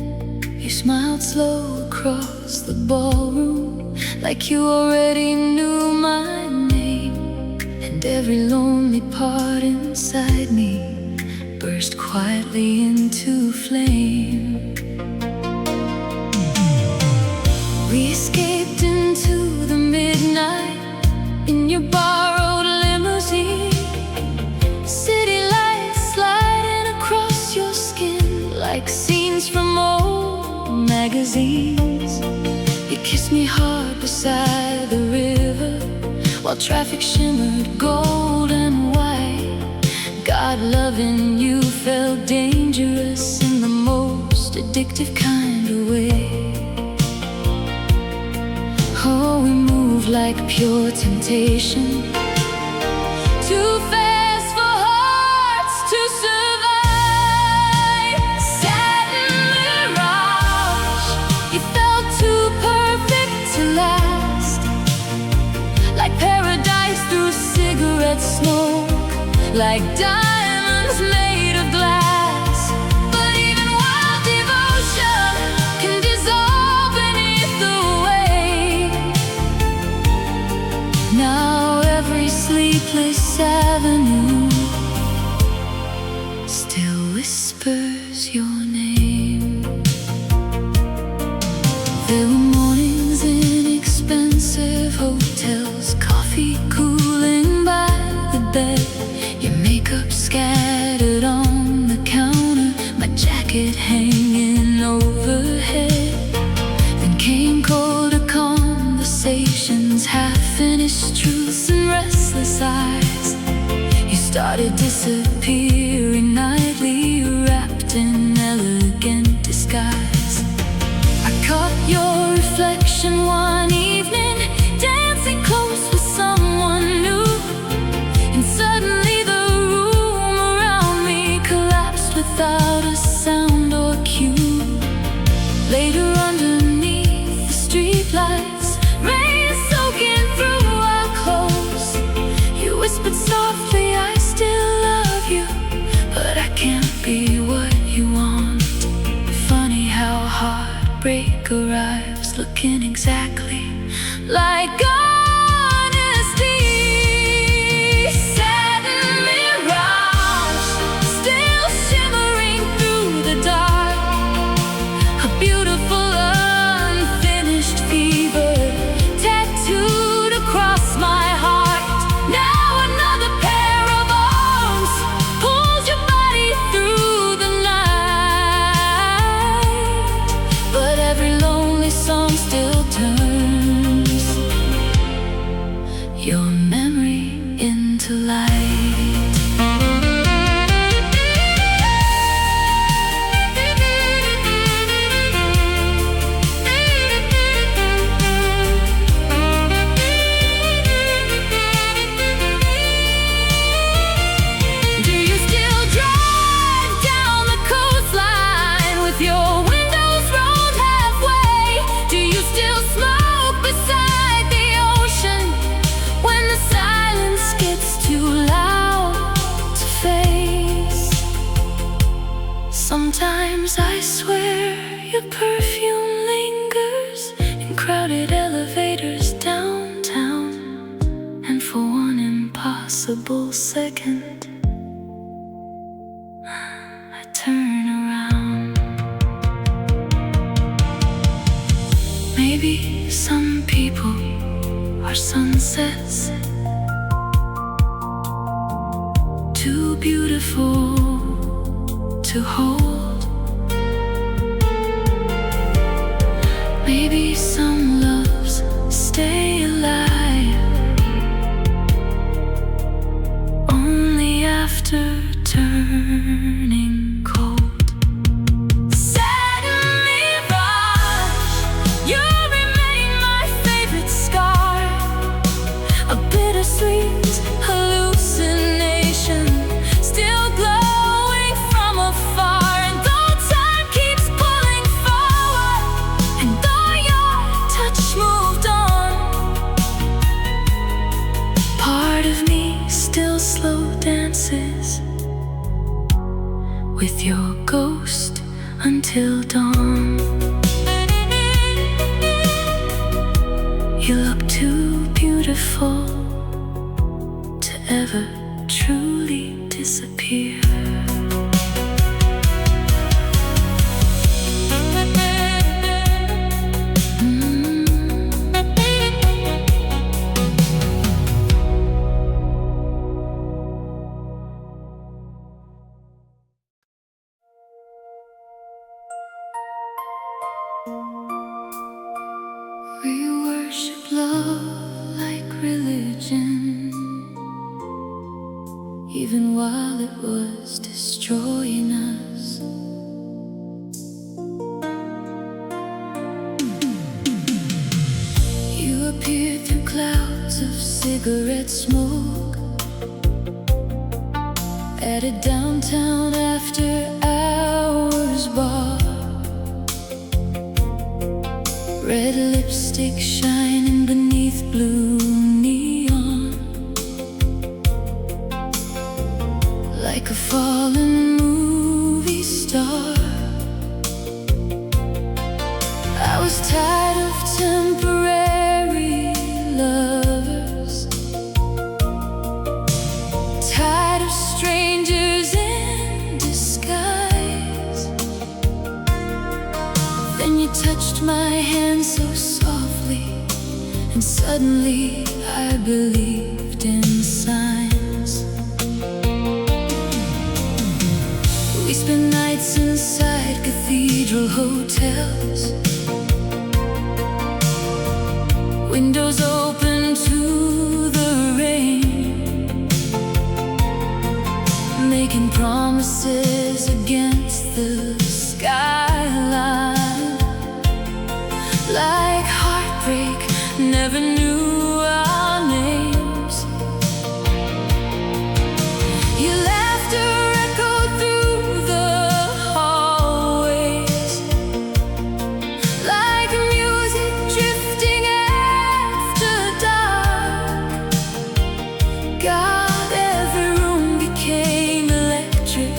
You smiled slow across the ballroom, like you already knew my name. And every lonely part inside me burst quietly into flame. We escaped into the midnight in your borrowed limousine. City lights sliding across your skin like scenes from old magazines. You kissed me hard beside the river while traffic shimmered gold and white. God loving you felt dangerous in the most addictive kind of way. Oh, we moved like pure temptation, too fast for hearts to survive. Satin Mirage, you felt too perfect to last, like paradise through cigarette smoke, like diamonds made of glass. But even wild devotion can dissolve beneath the weight. Now every sleepless avenue still whispers your name. There were mornings in expensive hotels, coffee cooling by the bed, your makeup scattered on the counter, my jacket hanging overhead. Then came colder conversations, half-finished truths and restless eyes. You started disappearing nightly, wrapped in elegant disguise. I caught your reflection one evening, dancing close with someone new, and suddenly the room around me collapsed without a sound or cue. Later underneath the streetlights, rain soaking through our clothes, you whispered softly, I still love you, but I can't be what you want. Funny how heartbreak arrives looking exactly like honesty. Satin Mirage, still shimmering through the dark, a beautiful unfinished fever tattooed across my heart. Now another pair of arms pulls your body through the night, but every lonely song still turns your memory into light. Do you still drive down the coastline with your windows rolled halfway? Do you still smoke beside the ocean when the silence gets too loud to face? Sometimes I swear your perfume lingers in crowded elevators downtown, and for one impossible second I turn around. Maybe some people are sunsets, too beautiful to hold. Maybe some loves stay alive only after turning cold. Satin Mirage, you remain my favorite scar, a bittersweet hallucination, still glowing from afar. And though time keeps pulling forward, and though your touch moved on, part of me still slow dances with your ghost until dawn. You look too beautiful to ever truly disappear. We worship love like religion, even while it was destroying us. You appeared through clouds of cigarette smoke at a downtown after hours bar. Red lipstick shining beneath blue neon, like a fallen movie star. I was tired of temporary lovers, tired of strangers in disguise. Then you touched my hand so softly, and suddenly I believed in signs. We spent nights inside cathedral hotels, windows open to the rain, making promises against the skyline. Like heartbreak never knew our names. Your laughter echoed through the hallways, like music drifting after dark. God, every room became electric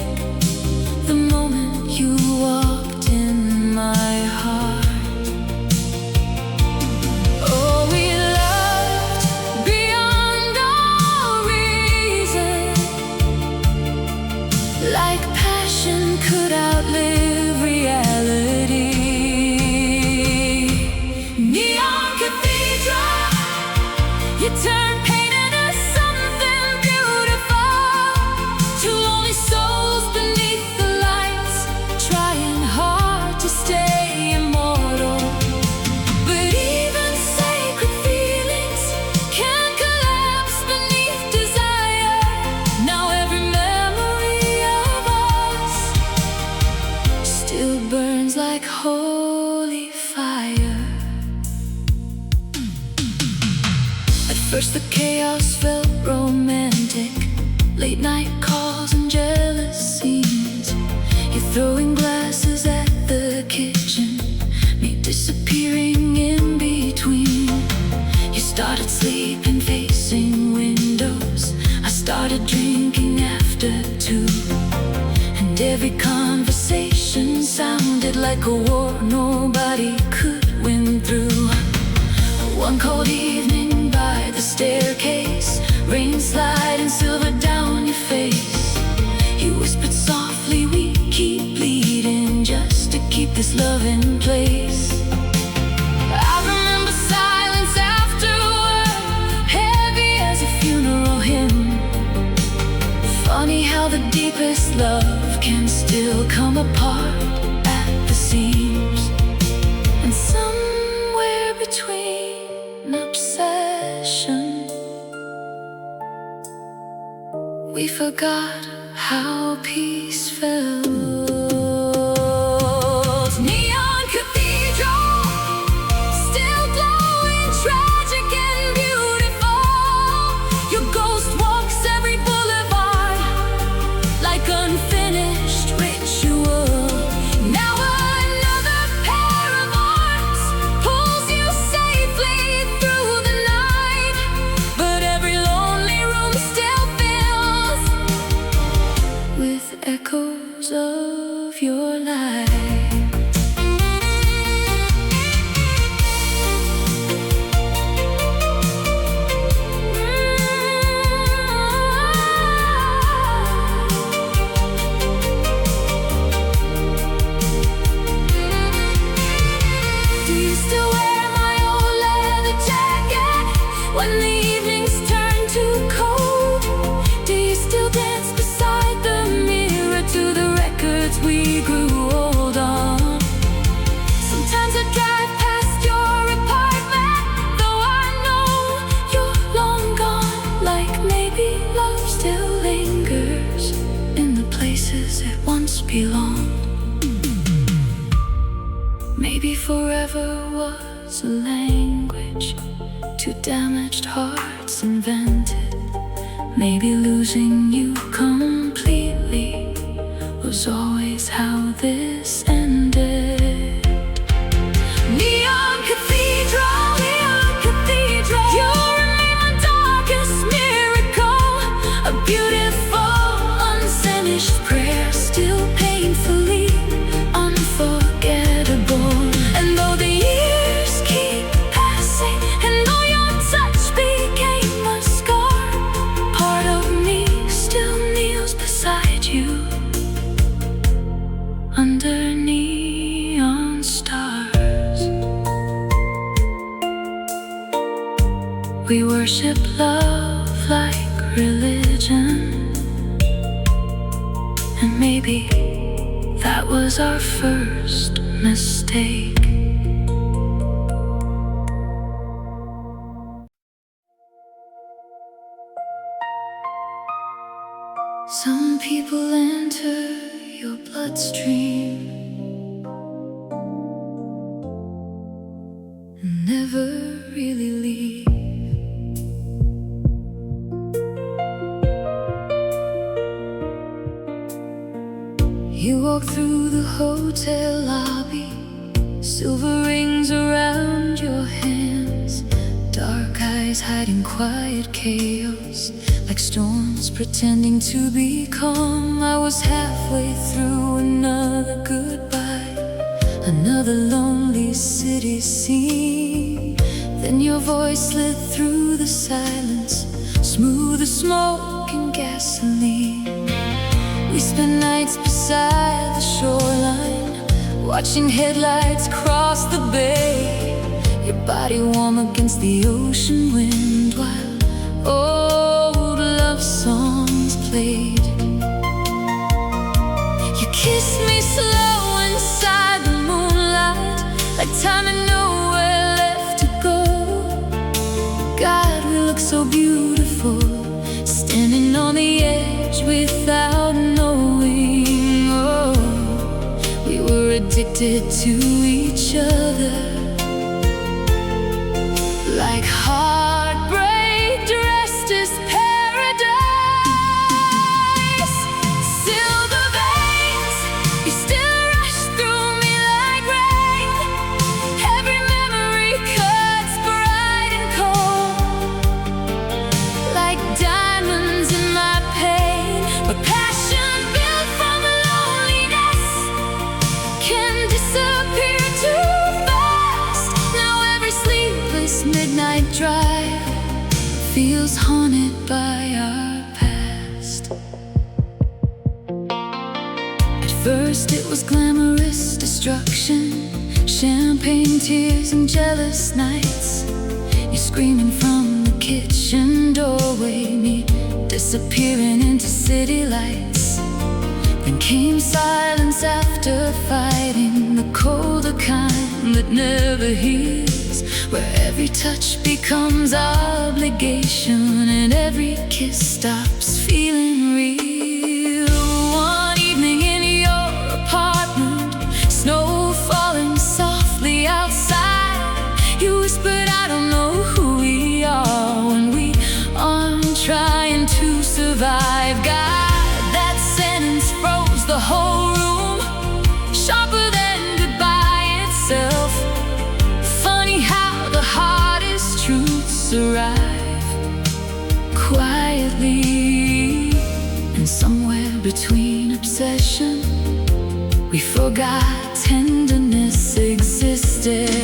the moment you walked in my heart. Could outlive reality. Neon cathedral, you turn pain into something beautiful. Two lonely souls beneath the lights, trying hard to stay immortal. But even sacred feelings can collapse beneath desire. Now every memory of us still burns like holy fire. At first the chaos felt romantic, late night calls and jealous scenes. You throwing glasses at the kitchen, me disappearing in between. You started sleeping facing windows, I started drinking after 2. And every conversation sounded like a war nobody could win through. One cold evening by the staircase, rain sliding silver down your face. You whispered softly, we keep bleeding just to keep this love in place. this love can still come apart at the seams. And somewhere between obsession, we forgot how peace felt. Neon cathedral, still glowing, tragic and beautiful. Your ghost walks every boulevard like unfinished ritual. Now another pair of arms pulls you safely through the night, but every lonely room still fills with echoes of your life. Do you still wear my old leather jacket when the evenings turn too cold? Do you still dance beside the mirror to the records we grew old on? Sometimes I drive past your apartment, though I know you're long gone. Like maybe love still lingers in the places it once belonged. Maybe forever was a language two damaged hearts invented. Maybe losing you completely was always how this ended. Neon cathedral, you remain my darkest miracle. A beautiful, unfinished prayer, still painfully unforgettable. And though the years keep passing, and though your touch became a scar, part of me still kneels beside you under neon stars. We worship love like religion, and maybe that was our first mistake. Some people enter your bloodstream and never really leave. You walk through the hotel lobby, silver rings around your hands, dark eyes hiding quiet chaos, like storms pretending to be calm. I was halfway through another goodbye, another lonely city scene. Then your voice slid through the silence, smooth as smoke and gasoline. We spent nights beside the shoreline, watching headlights cross the bay, your body warm against the ocean wind while old love songs played. You kissed me slow inside the moonlight, like time and nowhere left to go. God, we look so beautiful, standing on the edge without knowing. Oh, we were addicted to each other, like heartbreak dressed as paradise. Silver veins, you still rush through me like rain. Every memory cuts bright and cold, like diamonds in my pain. But passion built from loneliness can disappear too fast. Now every sleepless midnight drive feels haunted by our past. At first it was glamorous destruction, champagne tears and jealous nights. You screaming from the kitchen doorway, me disappearing into city lights. Then came silence after fighting, the colder kind that never heals, where every touch becomes obligation and every kiss stops feeling real. One evening in your apartment, snow falling softly outside, you whispered, I don't know who we are when we aren't trying to survive. God, that sentence froze the whole room, sharper than goodbye itself. Funny how the hardest truths arrive quietly, and somewhere between obsession, we forgot tenderness existed.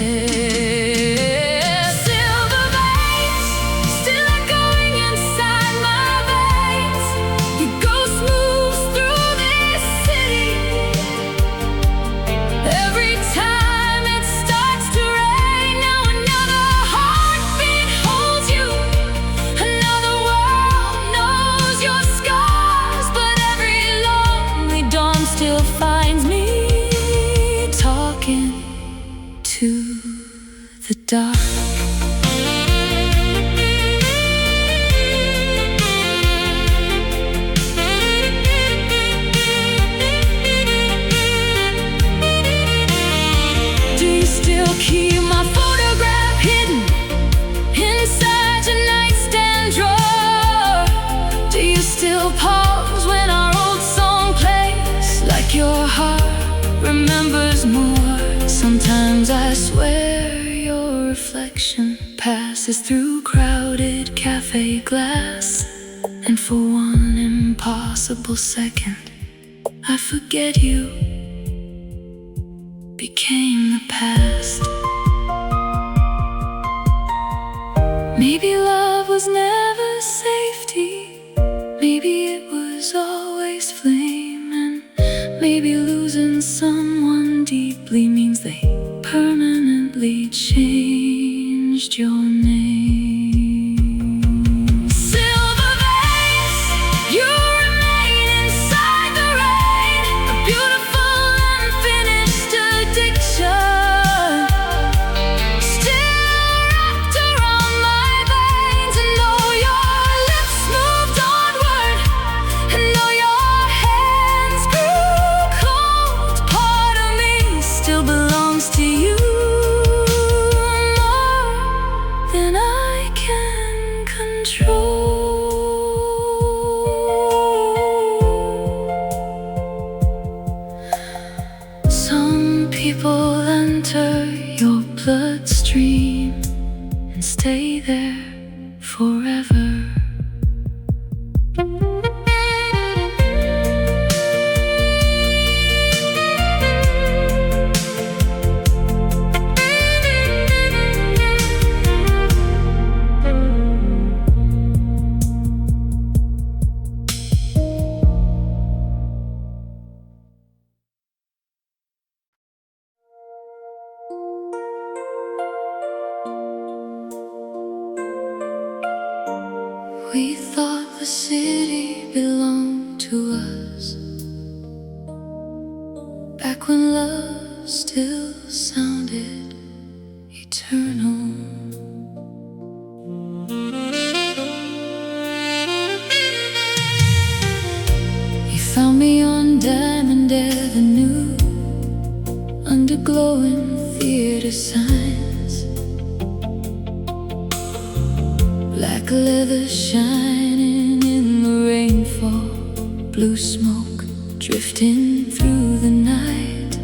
To the dark. Do you still keep my photograph hidden inside your nightstand drawer? Do you still pause when our old song plays, like your heart remembers more? Sometimes I swear your reflection passes through crowded cafe glass, and for one impossible second, I forget you became the past. Maybe love was never safety, maybe it was always flame, and maybe losing someone deeply means they permanently changed your name. Silver vase, you remain inside the rain, a beautiful unfinished addiction, still wrapped around my veins. And though your lips moved onward, and though your hands grew cold, part of me still belongs to you more than I can control. Some people enter your bloodstream and stay there forever. We thought the city belonged to us, back when love still sounded eternal. You found me on Diamond Avenue, under glowing theater signs, black leather shining in the rainfall, blue smoke drifting through the night.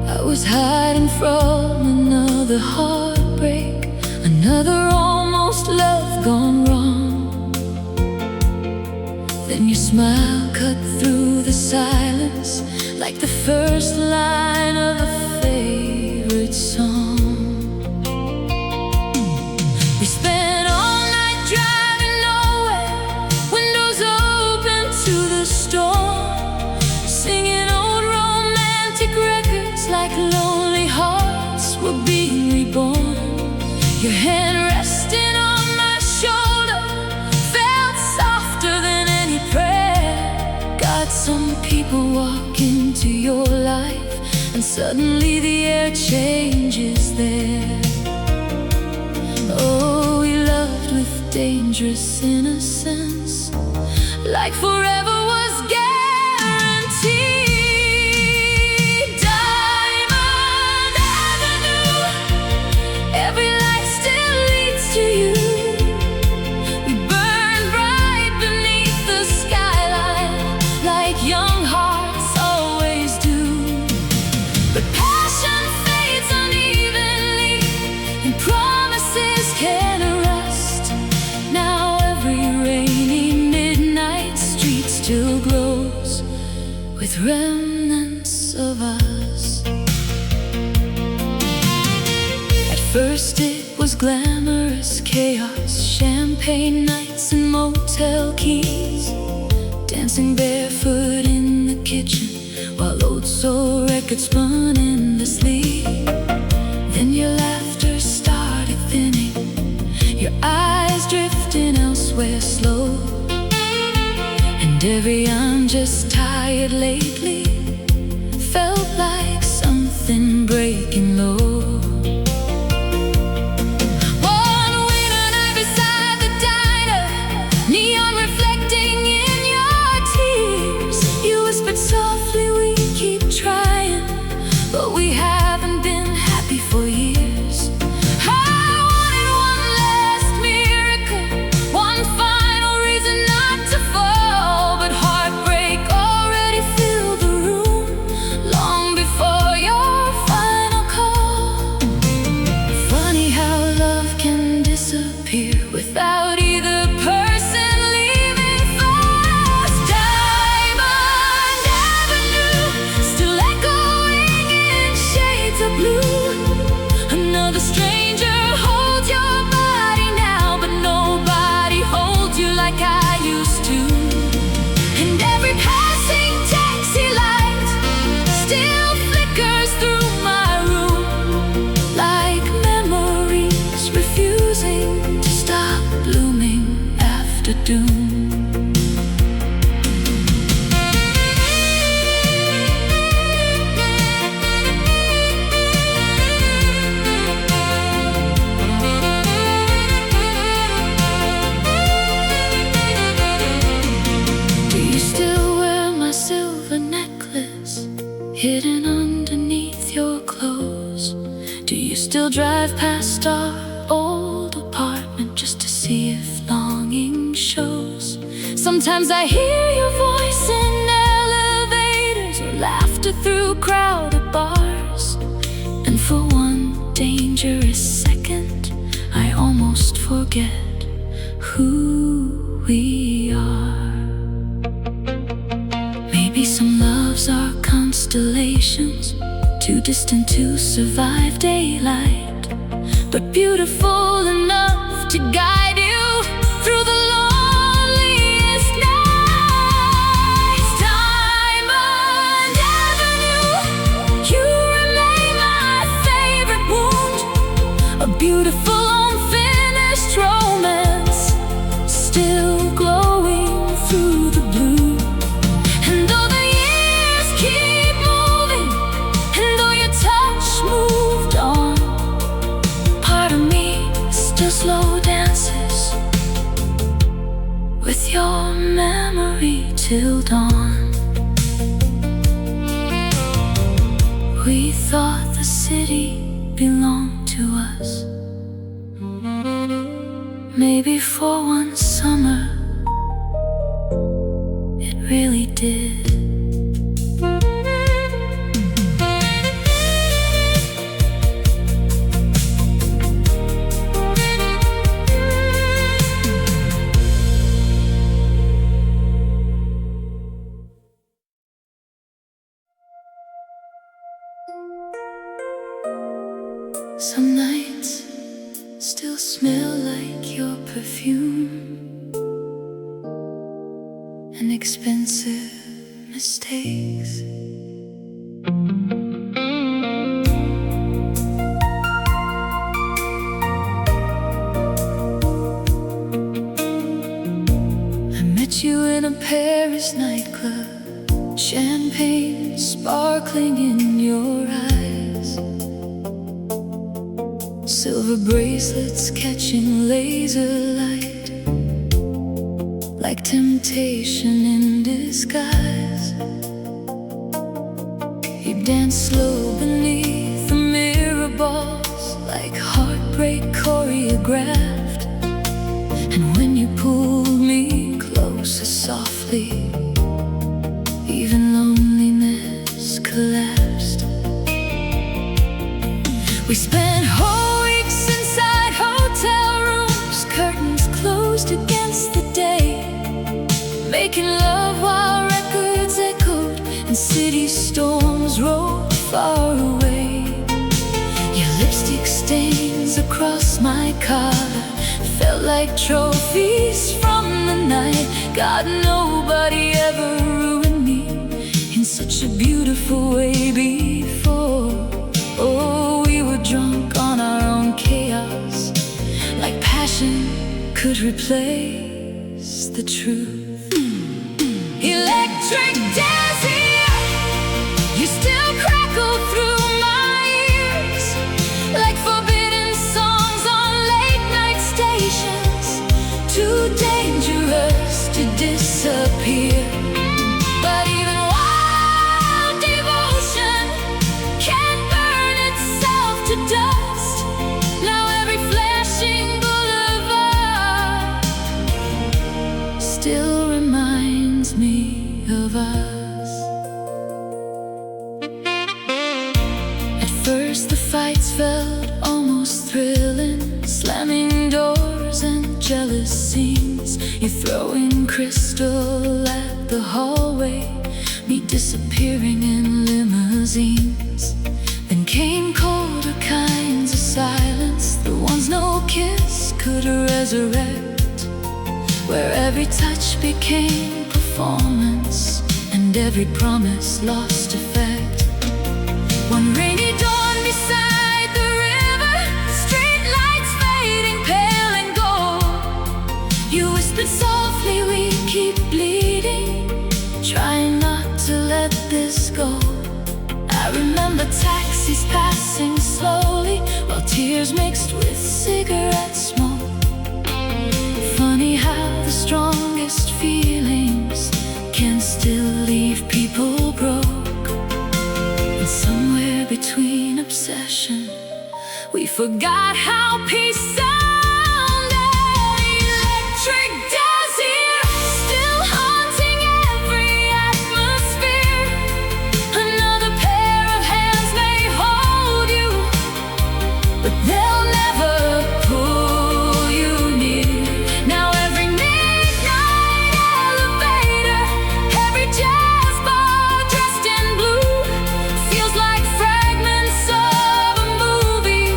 I was hiding from another heartbreak, another almost love gone wrong. Then your smile cut through the silence, like the first line of a favorite song. We spent all night driving nowhere, windows open to the storm, singing old romantic records like lonely hearts were being reborn. Your hand resting on my shoulder felt softer than any prayer. Suddenly the air changes there. Oh, we loved with dangerous innocence, like forever was guaranteed. Diamond Avenue, every light still leads to you. We burn bright beneath the skyline, like young hearts always do. But passion fades unevenly, and promises can rust. Now every rainy midnight street still glows with remnants of us. At first it was glamorous chaos, champagne nights and motel keys, dancing barefoot in the kitchen while old soul records spun endlessly. Then your laughter started thinning, your eyes drifting elsewhere slow, and every "I'm just tired lately" felt like something breaking low. One winter night beside the diner, neon reflecting in your tears, you whispered softly, "We keep trying, but we haven't been happy for years." I wanted one last miracle, one final reason not to fall, but heartbreak already filled the room long before your final call. Funny how love can disappear without either person leaving fast. Diamond Avenue, still echoing in shades of blue. Another stranger holds your body now, but nobody holds you like I used to. And every passing taxi light still flickers through my room, like memories refusing to stop blooming after doom. Do you still wear my silver necklace, hidden underneath your clothes? Do you still drive past our old apartment just to see if longing shows? Sometimes I hear your voice in elevators, or laughter through crowded bars, and for one dangerous second I almost forget who we are. Maybe some loves are constellations, too distant to survive daylight, but beautiful enough to guide you through the loneliest nights. Diamond Avenue, you remain my favorite wound, a beautiful unfinished romance, still glowing through the blue. And though the years keep moving, and though your touch moved on, part of me still slow dances with your memory till dawn. We thought the city belonged to us. Maybe for one summer it really did. Some nights still smell like your perfume and expensive mistakes. you in a Paris nightclub, champagne sparkling in your eyes. Silver bracelets catching laser light, like temptation in disguise. You dance slow beneath the mirror balls, like heartbreak choreographed. And when you pulled me closer softly, even loneliness collapsed. We spent whole weeks inside hotel rooms, curtains closed against the day, making love while records echoed and city storms rolled far away. Your lipstick stains across my car felt like trophies from the night. God, nobody ever ruined me in such a beautiful way before. Oh, we were drunk on our own chaos, like passion could replace the truth. Electric Désir, you still crackle through my ears, like forbidden songs on late night stations, too dangerous to disappear. But even wild devotion can't burn itself to dust. Now every flashing boulevard still reminds me of us. At first the fights felt almost thrilling, slamming doors and jealous scenes. You throwing crystal at the hallway, me disappearing in limousines. Then came colder kinds of silence, the ones no kiss could resurrect, where every touch became performance and every promise lost effect. One rainy dawn beside the river, street lights fading pale and gold, you whispered softly, we keep bleeding, trying not to let this go. I remember taxis passing slowly, while tears mixed with cigarette smoke. Funny how the strongest feelings can still leave people broke. And somewhere between obsession, we forgot how peace sounded. Electric Désir, still haunting every atmosphere. Another pair of hands may hold you, but they'll never pull you near. Now every midnight elevator, every jazz bar dressed in blue, feels like fragments of a movie,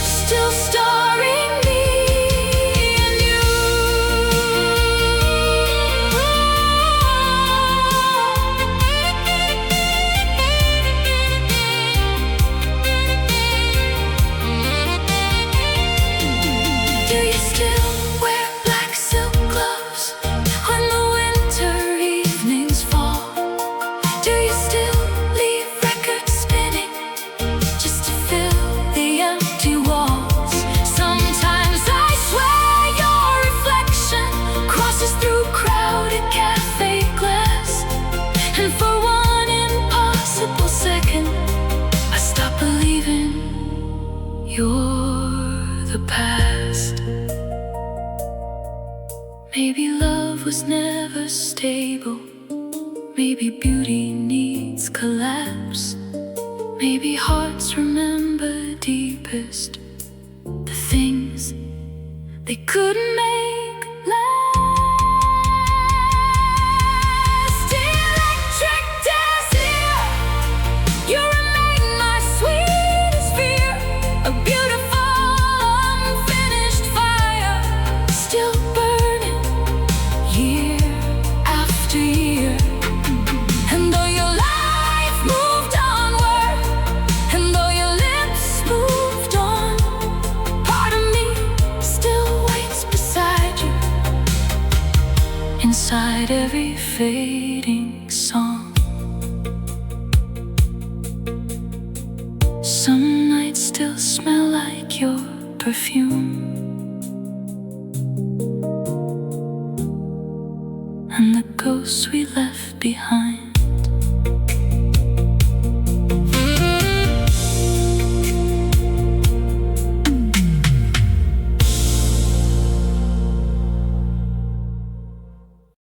still starring me and you. Do you still wear black silk gloves when the winter evenings fall? Do you still leave records spinning just to fill the empty walls? Sometimes I swear your reflection crosses through crowded cafe glass, and for one impossible second I stop believing you're the past. Maybe love was never stable, maybe beauty needs collapse, maybe hearts remember deepest the things they couldn't make last. Electric Désir, you remain my sweetest fear, a beautiful unfinished fire, still burning year after year. And though your life moved onward, and though your lips moved on, part of me still waits beside you, inside every fading song. Some nights still smell like your perfume, and the ghosts we left behind.